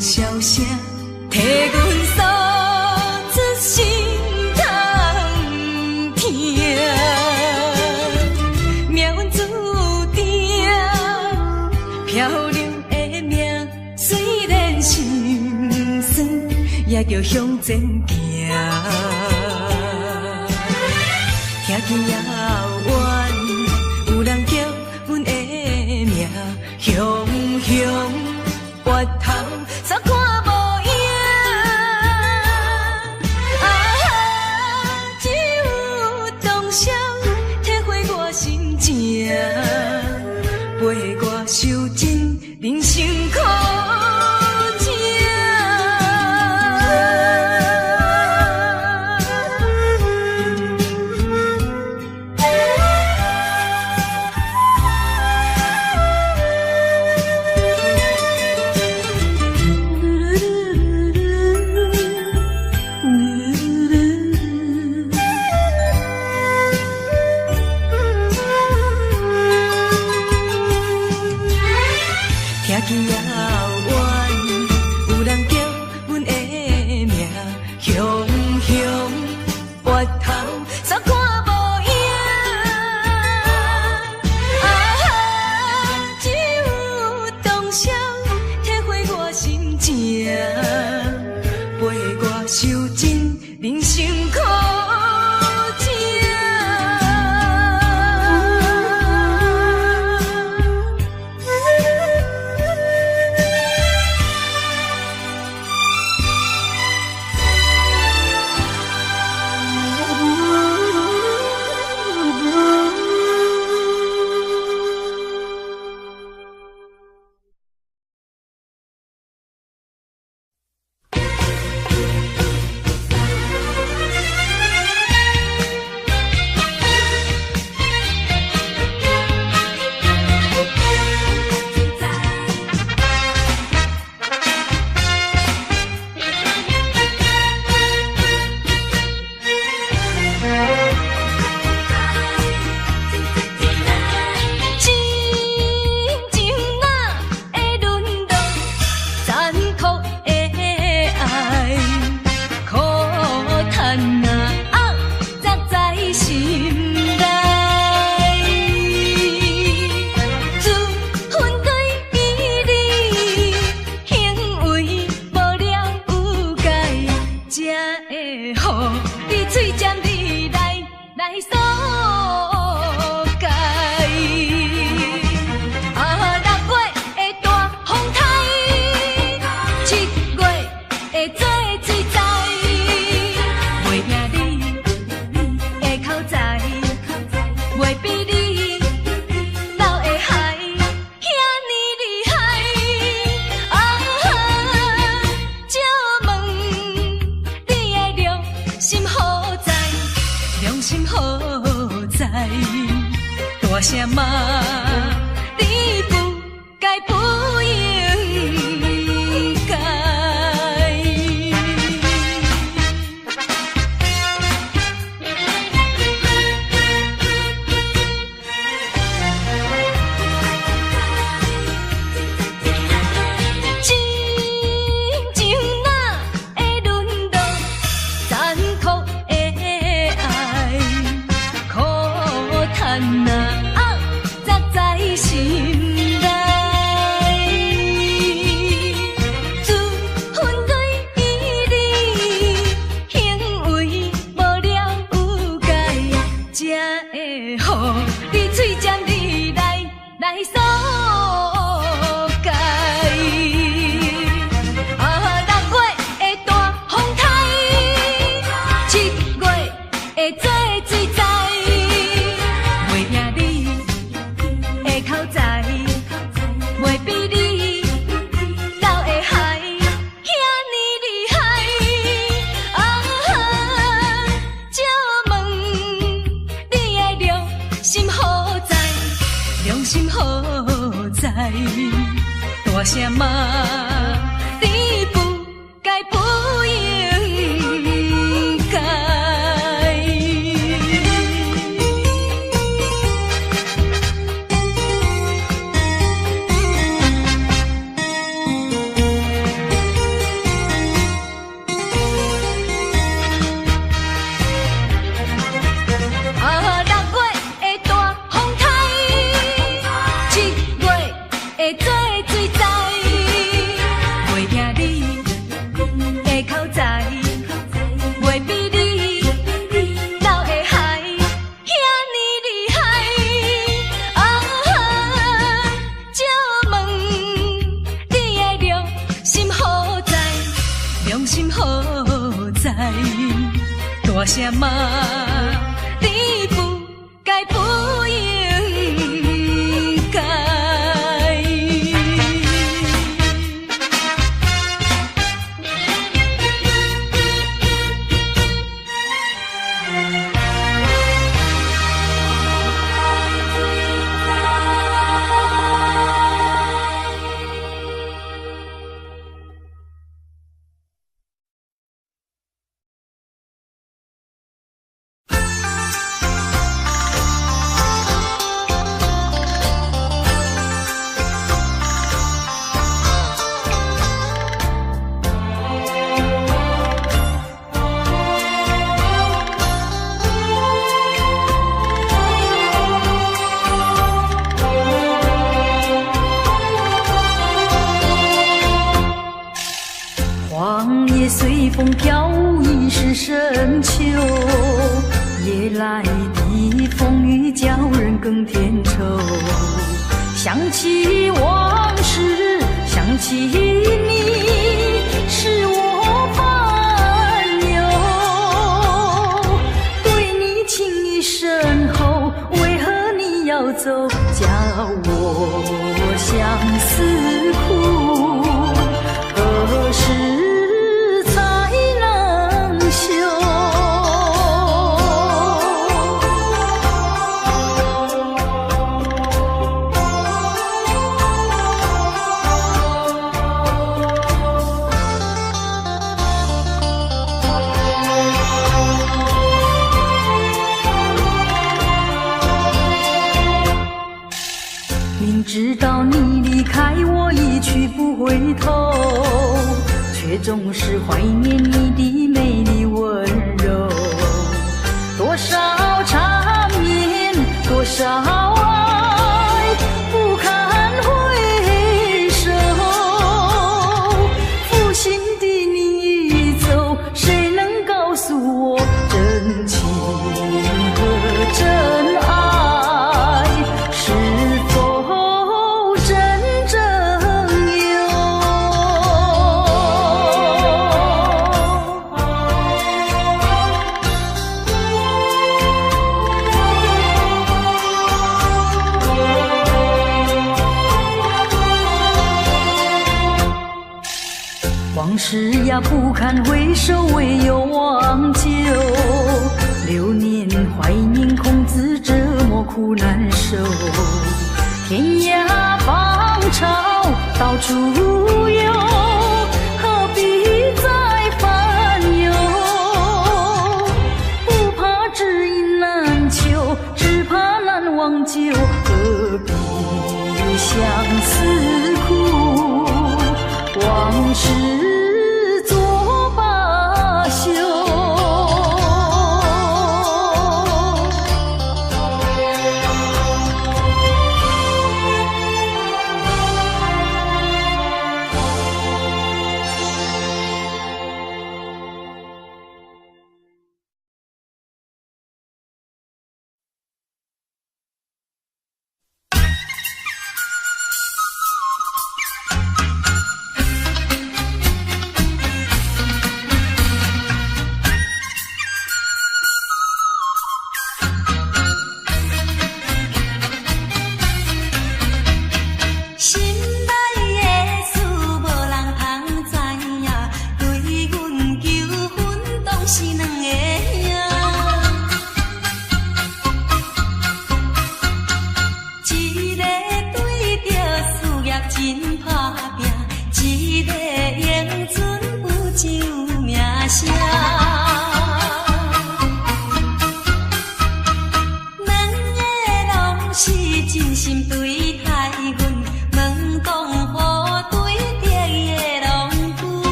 笑声替阮诉出心痛疼，命运注定漂流的命，虽然心酸，也叫向前行。听见遥远，有人叫阮的名，雄雄越头。煞看无影，啊，只有当时体会我心情，陪我受尽人生苦情。听见遥远，有人叫阮的名，雄雄越头，煞看无影。啊，只有当时体会我心情，陪我受尽人生苦情。大声骂，你不该不应该。真情哪会沦落残酷的爱，苦叹哪。心内，自分对伊你行为无了有解，才会予你嘴尖你来诉解。6月的大风台，7月的做水灾。口在。大声骂，你不该不应该。大声骂，你不该不应该。荒野随风飘舞，已是深秋。夜来的风雨叫人更添愁。想起往事，想起你，使我烦忧。对你情意深厚，为何你要走？叫我相思苦，何时才能休？明知道你离开我一去不回头，却总是怀念你的美丽温柔。多少缠绵，多少爱，不堪回首。负心的你一走，谁能告诉我真情和真爱是否真正有？往事呀不堪回首，唯有忘旧。流年怀念，空自折磨苦难受。天涯芳草到处有，何必再烦忧？不怕知音难求，只怕难忘旧。何必相思苦？往事作罢休。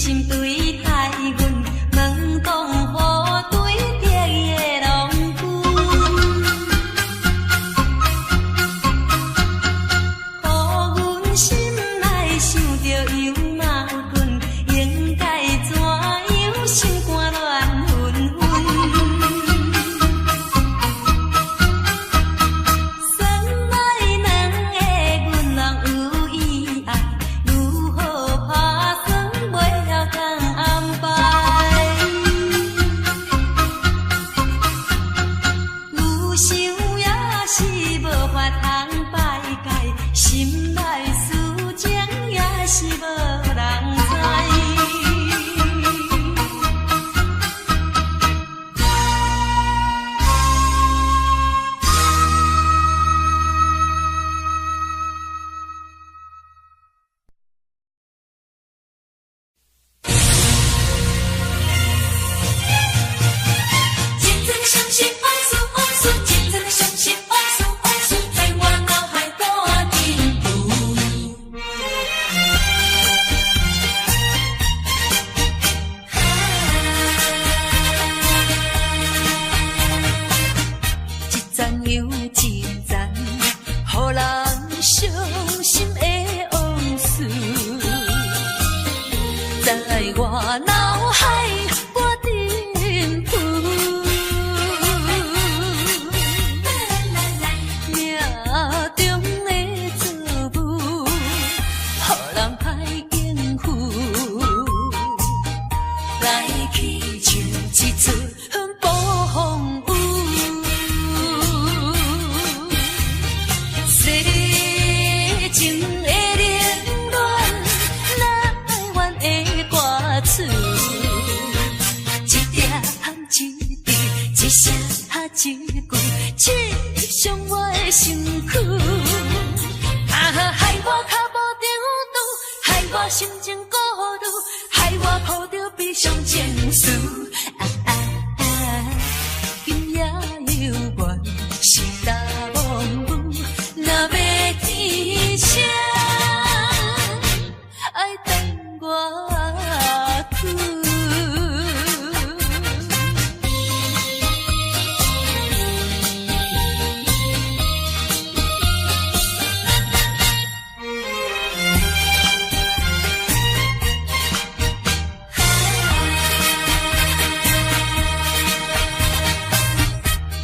心对待阮，问讲好对敌的郎君，予阮心内想着又矛盾，应该怎样心肝乱纷纷？算来两个阮人有意爱，如何打算袂晓通安排？愈想也是无法通排解，心内思情也是无人知。真正的相信往事，往事，真正的相信往事，往事，在我脑海大阵浮。一站又一站，予人伤心的往事，在我脑海我阵浮。命中的错误，予人歹应付，来去像一出暴风雨。世情的凌乱，哪会怨的歌词？一点一滴，一声一句，刺伤我的身躯。害我脚无着路，害我心情孤独，害我抱着悲伤情绪。今夜犹原是大梦雨，若要天晴，爱等我去。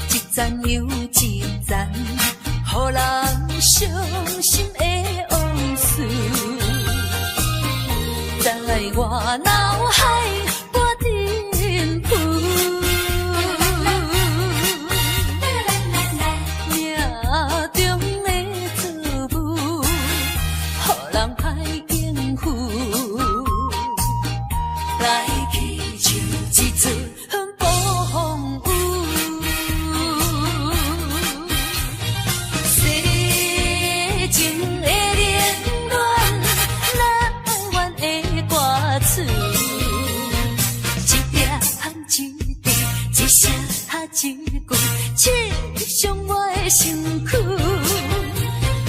一站又一站，予人伤心的往事，在我脑海我阵浮。命中的错误，予人歹应付，来去像一出暴风雨。世情的凌乱，哪会怨的歌词？一点一滴，一声一句，刺伤我的身躯。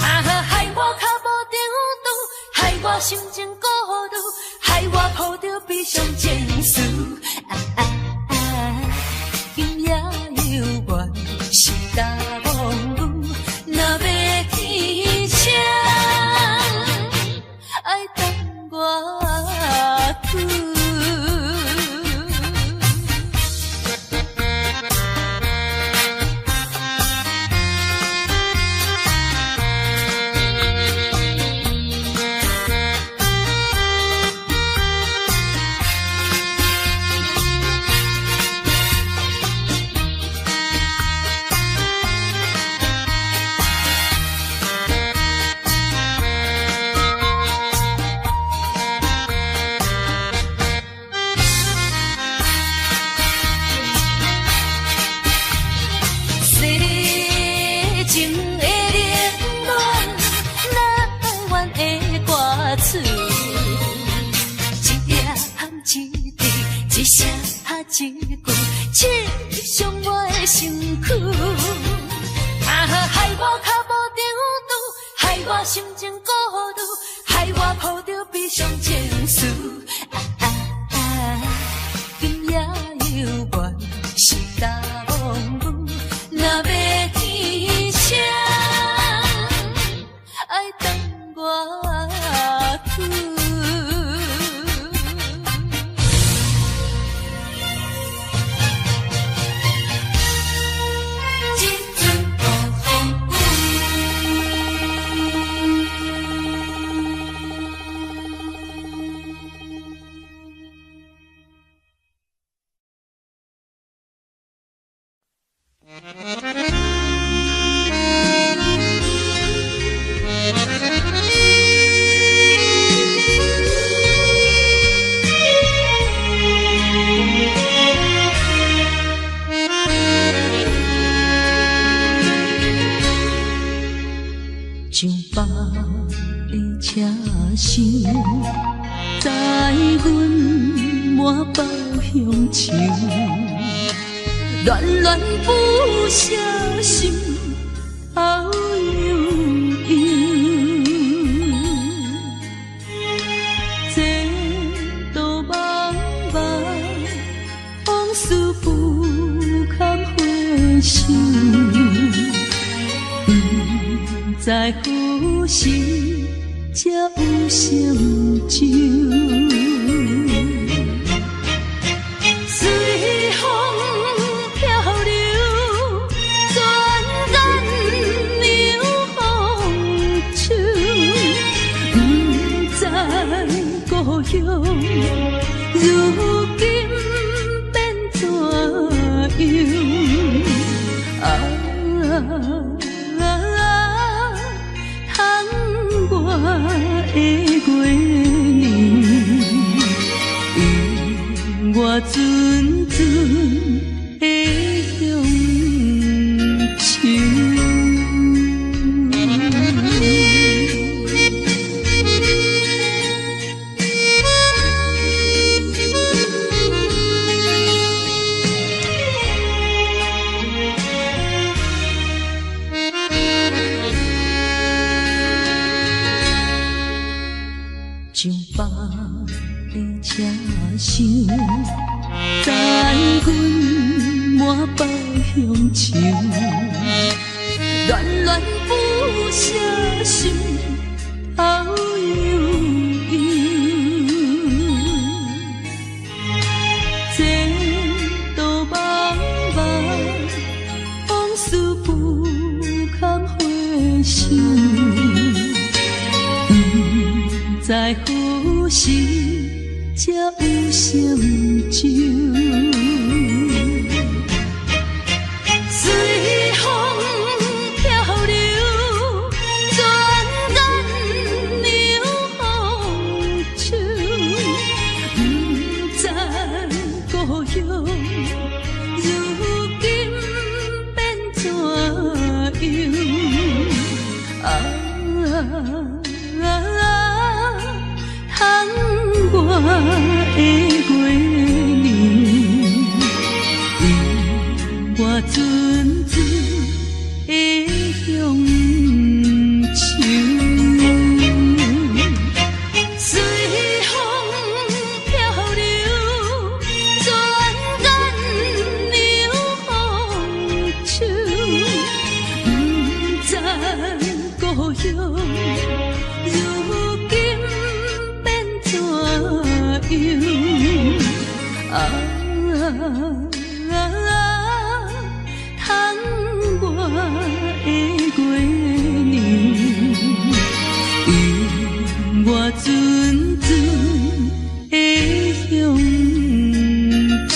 害我脚无着路，害我心情孤独，害我抱着悲伤情绪。今夜犹原是大梦雨，若要天晴，爱等我去。一句刺伤我的身躯，害我脚无着路，害我心情孤独，害我抱着悲伤情绪。满包乡愁，恋恋不舍心头悠悠。这道茫茫往事不堪回首，不知何时才有成就。随风飘流，转眼流风手，不知故乡如今变怎样？窗外的月亮，我阵阵的乡愁。像北的车厢，载阮满包乡愁，恋恋不舍心头悠悠。这道茫茫往事不堪回首，不知何时才有成就。随风飘流，转眼流风手，不知故乡如今变怎样？窗外的月亮，我阵阵的乡愁。随风飘流，转眼流风手，不知故乡如今变怎样？窗外的月亮，我阵阵的乡愁。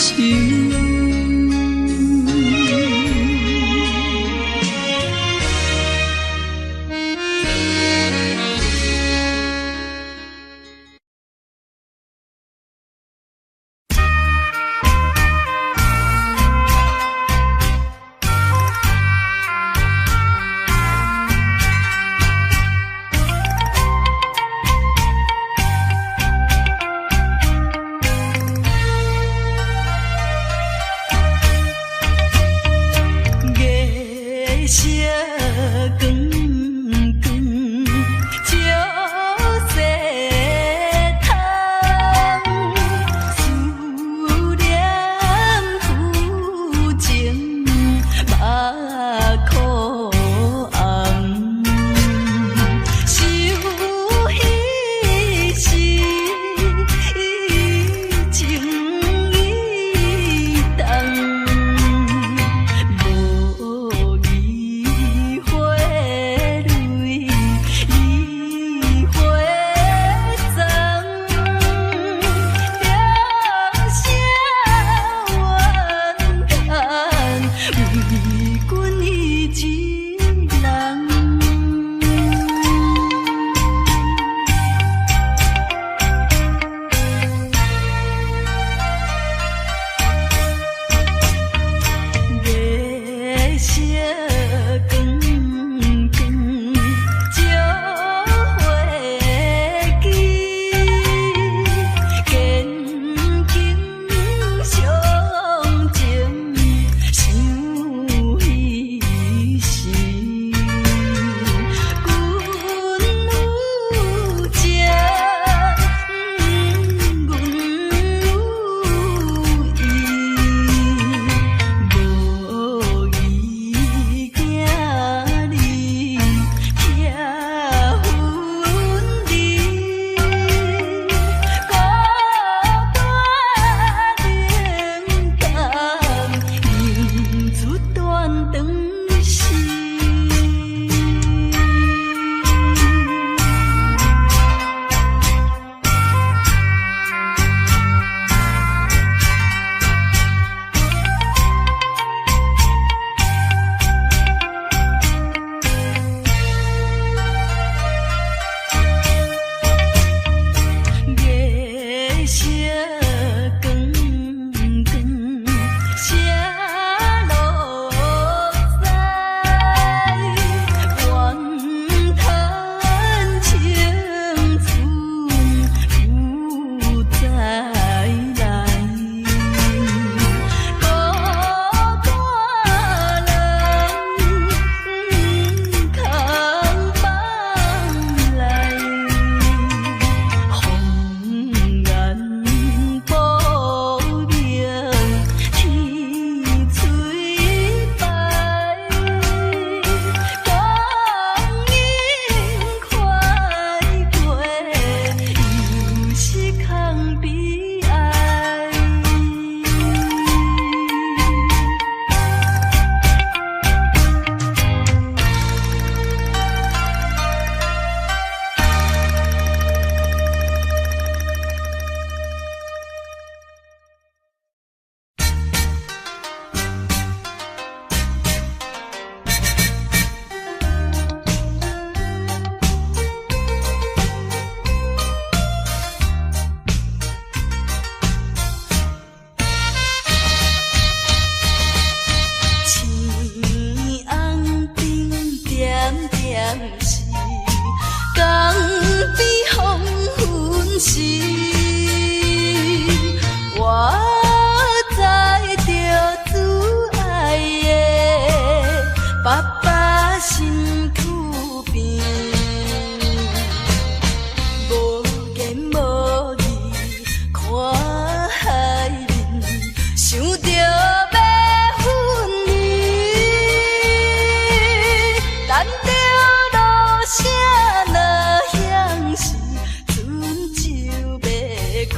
开。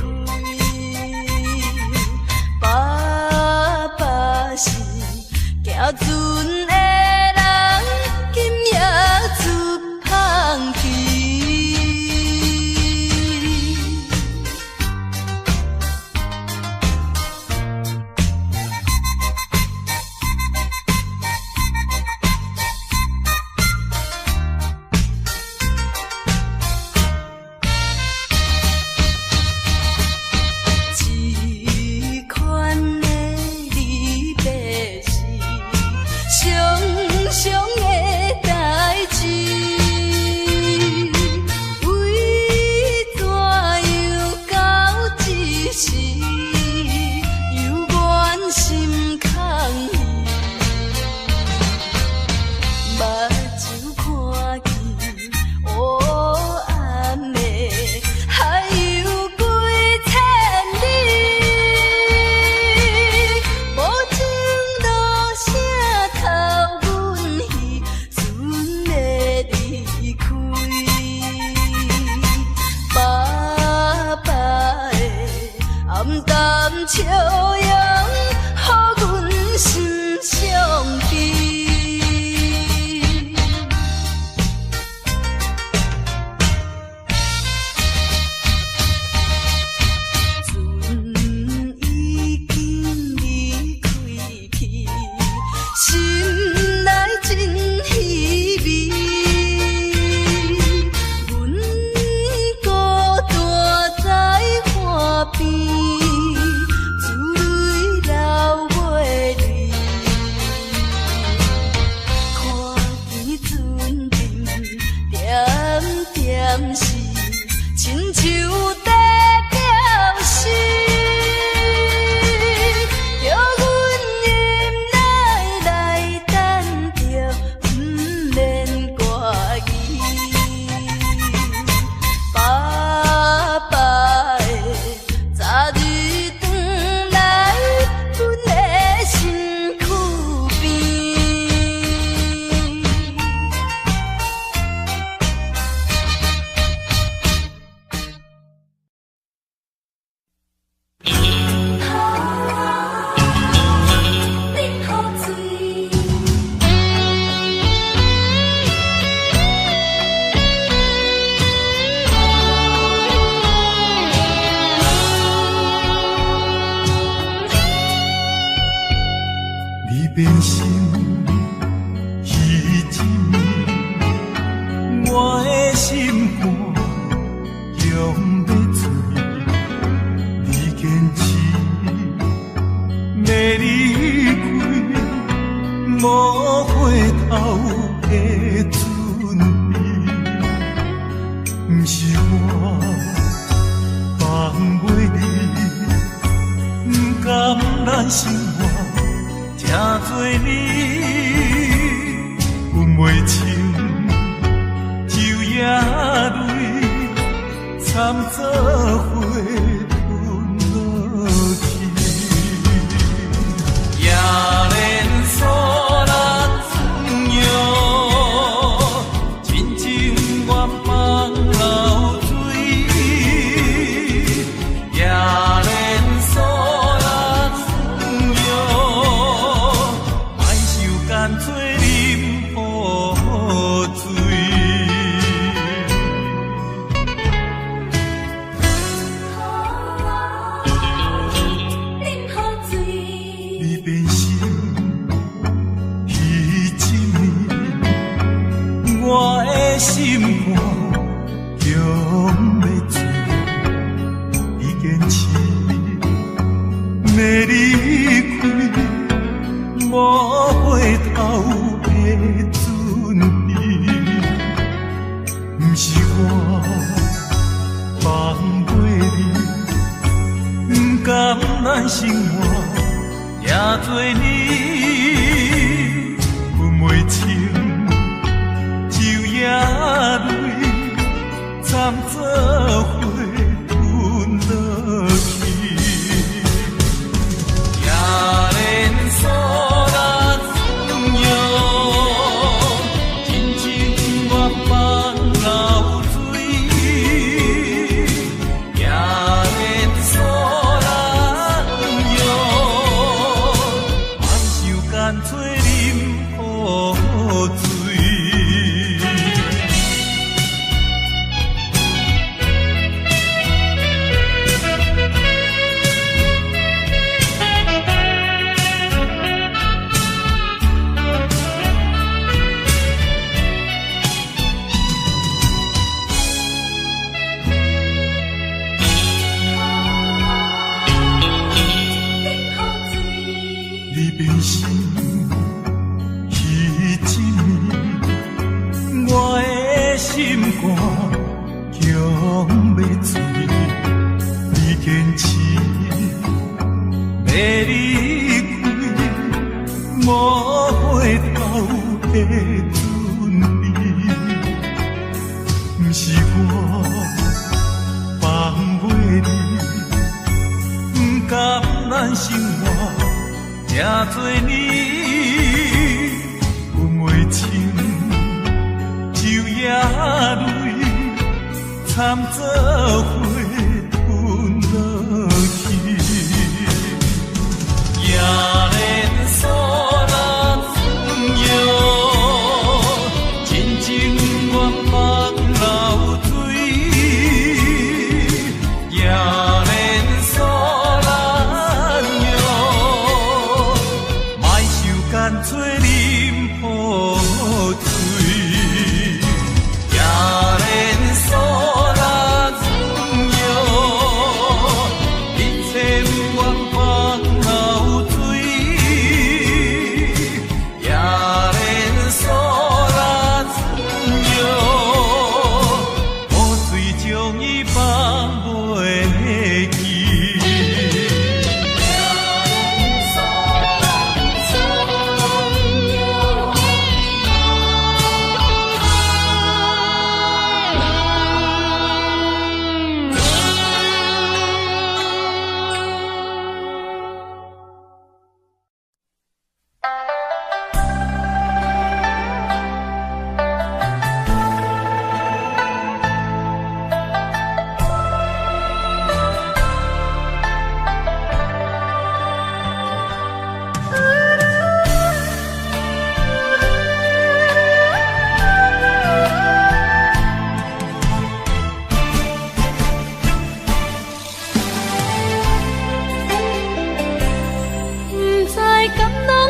爸爸是行船的人，今夜出芳气。笑容，予阮心伤悲。船已经离开去，心内真稀微。阮孤单在岸边。点是亲像在表示，叫阮忍耐来等着，不免挂疑。爸爸的早日转来，阮的身躯边。变心彼一暝，我的心肝用要醉，你坚持要离开，无回头的准备，不是我放袂你，不甘咱生活。听做你阮袂清，就也泪惨做伙吞落去，也连锁人自由，真情愿放流水，也连锁。干脆饮雨水，你变心彼一暝，我的心肝用要醉，你坚持要离开。无回头的准备，不是我放袂你，不甘咱生活也做你，阮袂清，就也泪惨做伙吞落去，也连锁。放流水，也变心，彼一年，我的心肝强要醉，你坚持要离开，无回头的准备，不是我放袂你，不甘咱生活这多年，分袂清昼夜泪，惨做伙吞落去，也连锁咱有真情愿放流水，也连锁咱有莫受干脆啉破水，也连锁咱有一切不愿放流水，也连锁咱有雨水将伊放袂记。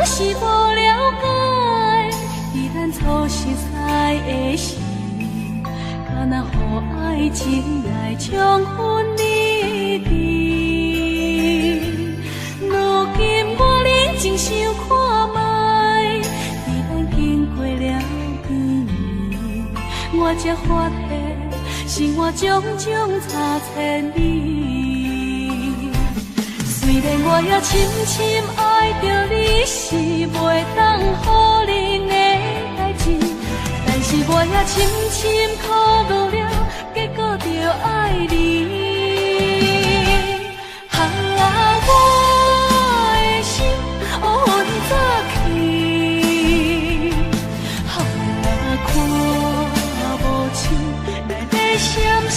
是无了解，伫咱初识识的时，敢若予爱情来冲昏你知。如今我认真想看卖，伫咱经过了几年，我才发现生活种种差千里。虽然我也深深爱着你，是袂当予恁的代志，但是我也深深考虑了，结果着爱你。我的心黑你早去，看无像来在闪烁。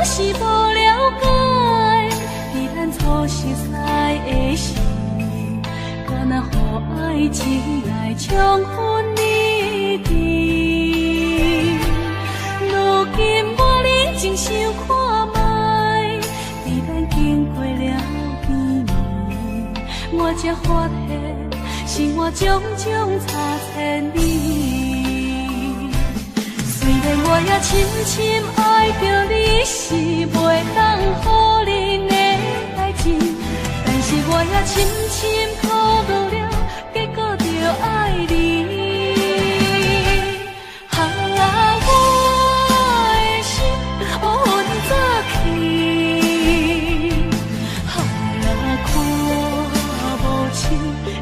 是无了解，伫咱初识识的时，敢若予爱情来冲昏你知。如今我认真想看卖，伫咱经过了几年，我才发现生活种种差千里。虽然我也深深爱着你，是袂当予恁的代志，但是我也深深考虑了，结果着爱你。我的心黑你早去，看无像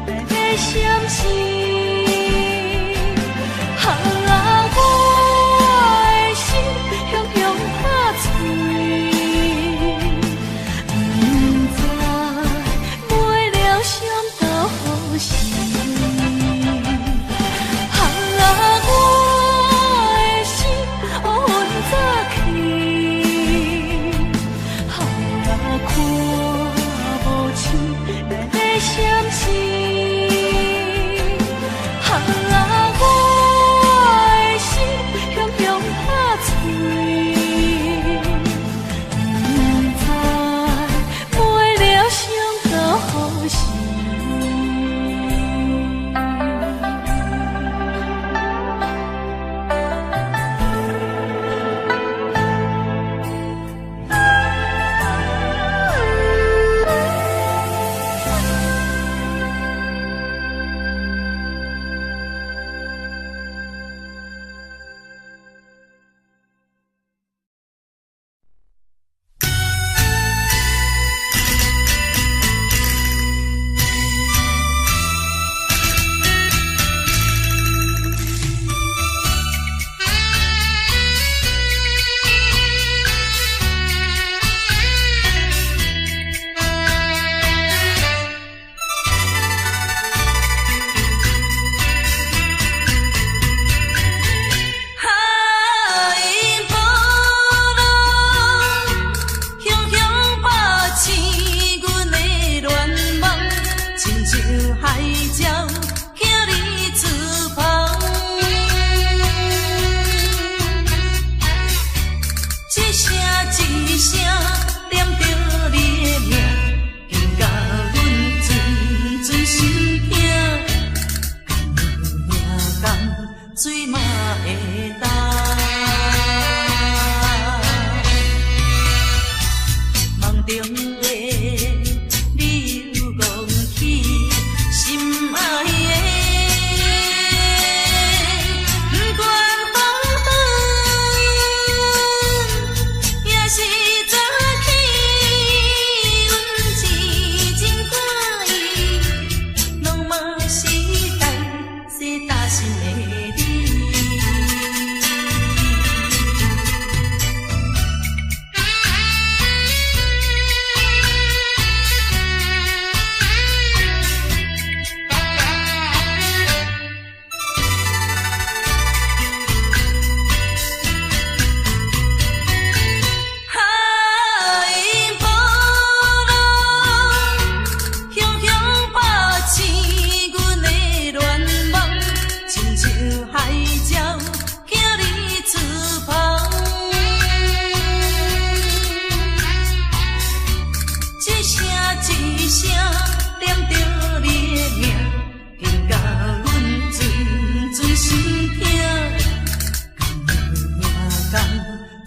来在闪烁。我的心汹汹打碎。中的你又忘起心爱的。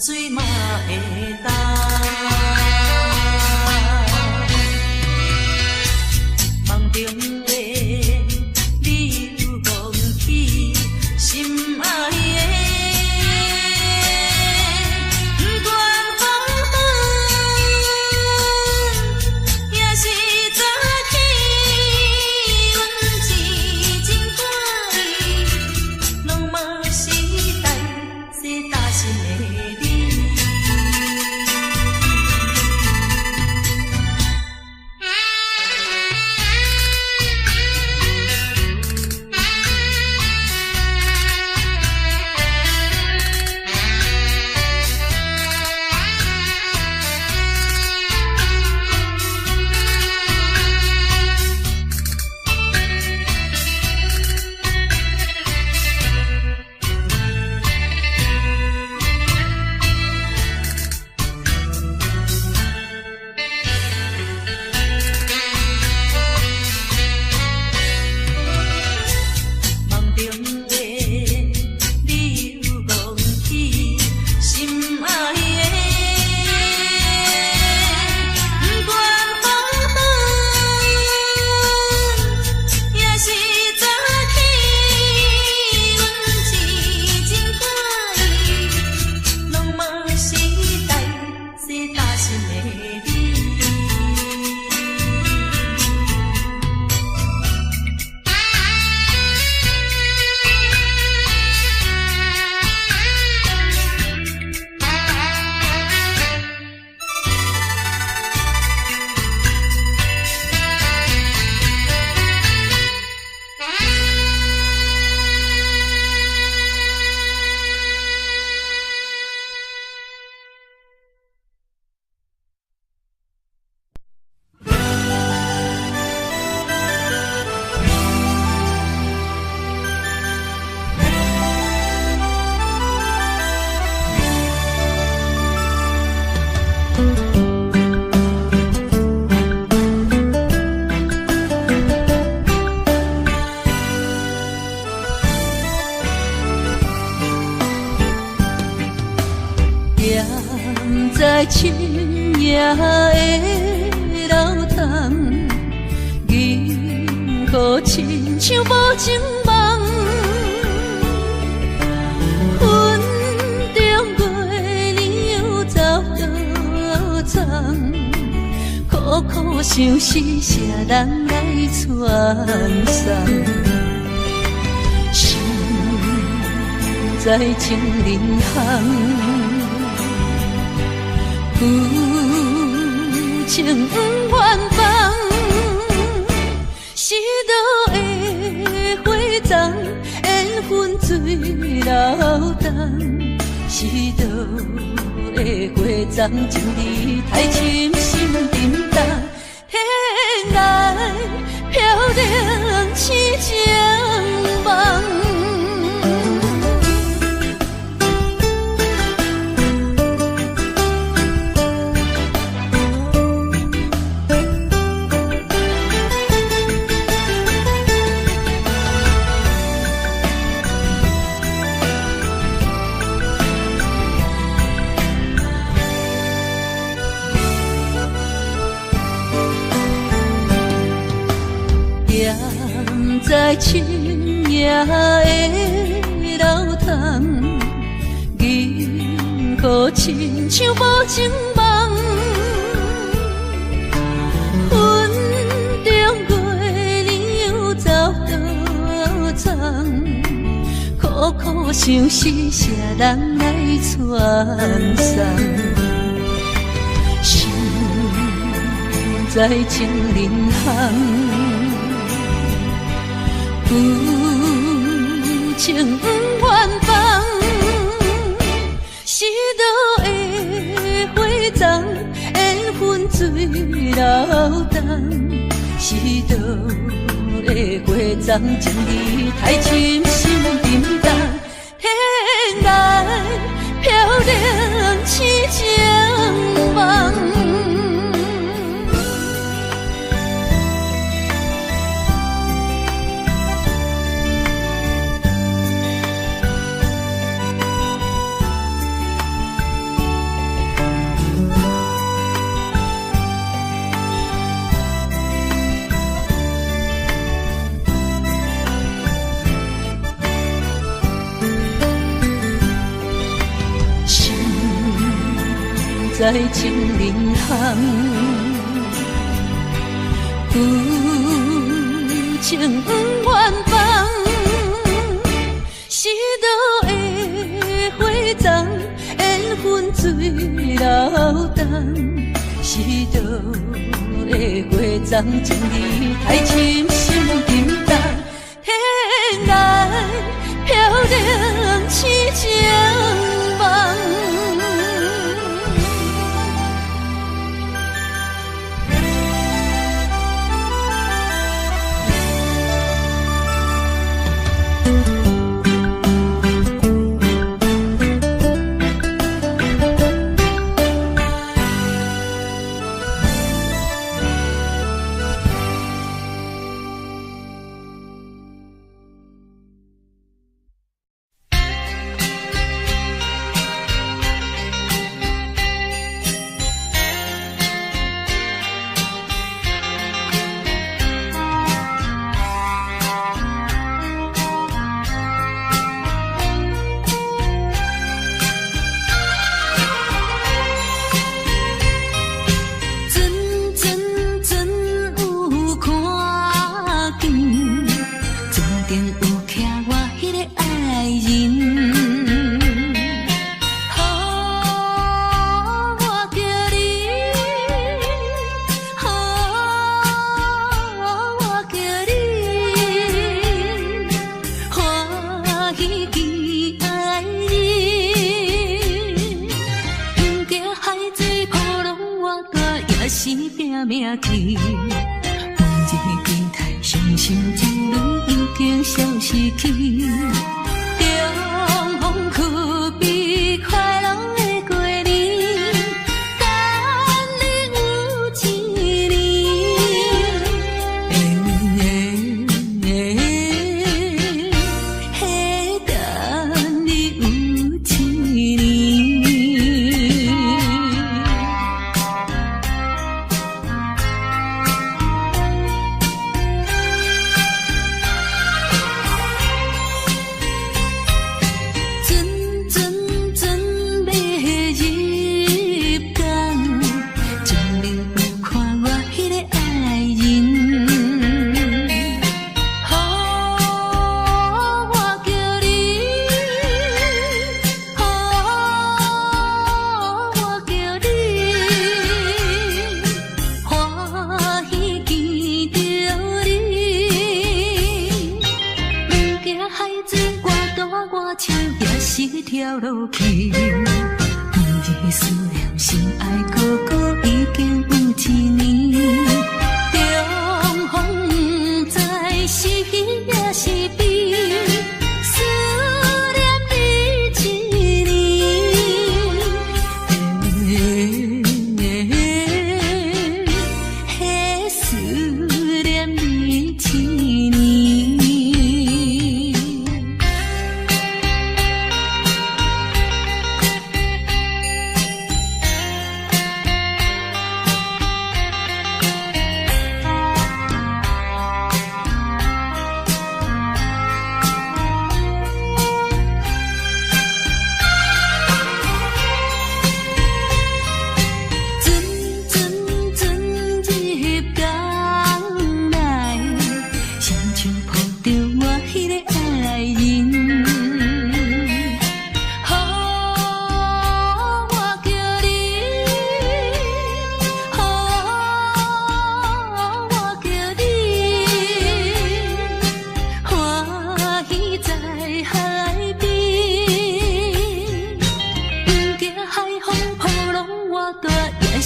水嘛会干，梦中的你又忘起心爱的。不管风雨，也是早起，阮是真欢喜，拢嘛是代是大心的你。在深夜的楼堂，银河亲像无情梦，云中月亮又走多长，苦苦相思谁人来传送？心在情人行。有情不愿放，是倒的花丛，缘分水流动，是倒的花丛，情义太深，心沉重，天涯飘零似情梦。在深夜的楼堂，银河亲像无情梦。云中月亮又走倒藏，苦苦相思谁人来传送？心在情人行。有情不愿放，是倒的花丛缘分水流动，是倒的花丛情意太深心沉重，天涯飘零凄情梦。在情人行，有情不愿放，是倒的花丛缘分水流动，是倒的花丛情意太深心沉重，天涯飘零凄情梦。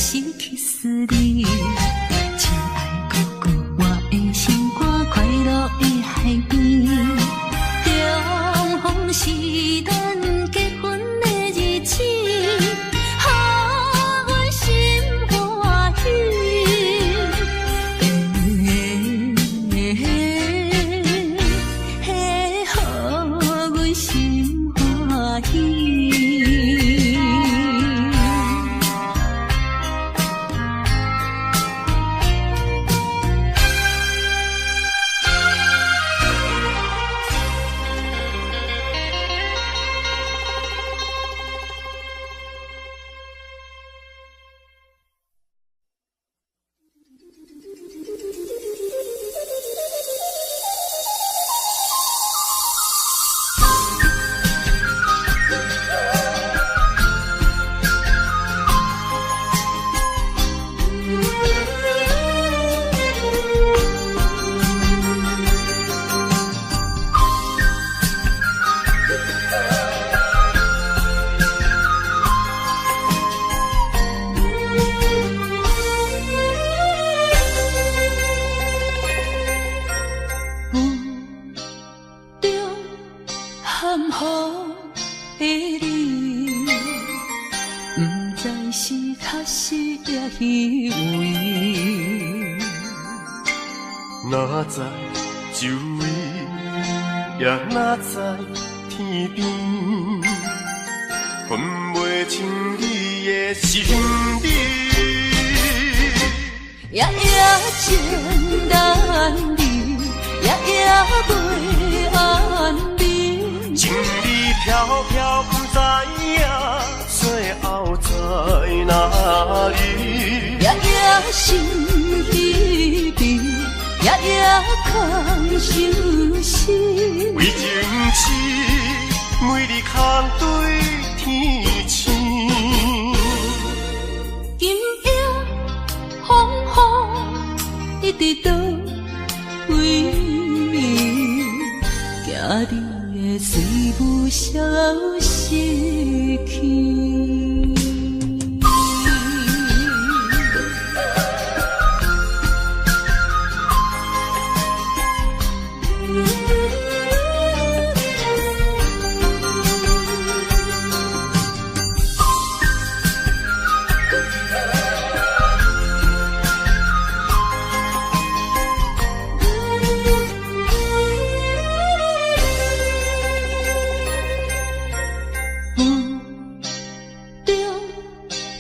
失去思念。亲爱哥哥，我的心肝快乐的海边，重逢是咱结婚的日子，予阮心欢喜。予阮心欢喜。哪知周围，也哪知天边，分袂清你的心理。夜夜情难离，夜夜袂安眠。情理飘飘，不知影最后在哪里。夜夜心稀微，夜夜空相思。为情痴，每日空对天星。今夜风雨一直倒位，惊你的随不消失去。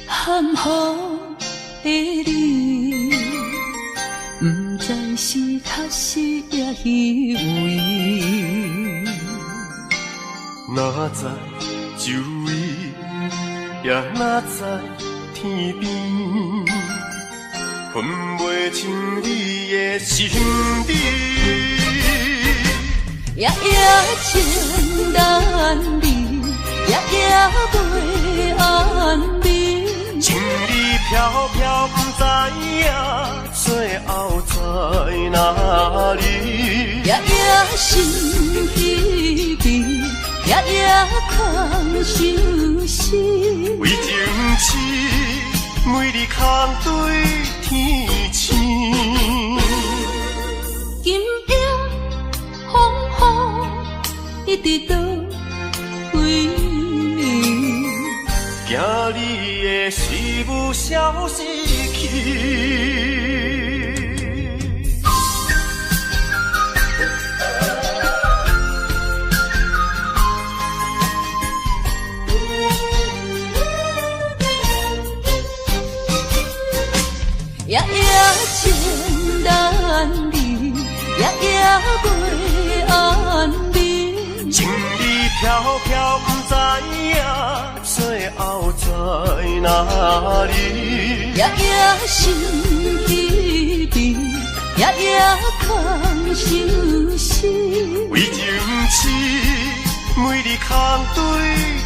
含糊的你，不知是确实也虚伪。哪知周围，也哪知天边，分袂清你的心理。夜夜情难离，夜夜袂安眠。情理飘飘，不知影最后在哪里。夜夜心稀微，夜夜空相思。为情痴，每日空对天星。今夜风雨一直倒位，惊你的随不消失去。夜夜情难离，夜夜袂安眠。情理飘飘，不知影最后在哪里。夜夜心稀微，夜夜空相思。为情痴，每日空对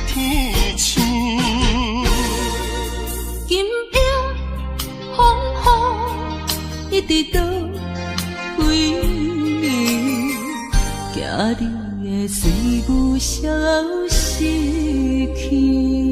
天星。今夜风雨一直倒位，惊你的随不消失去。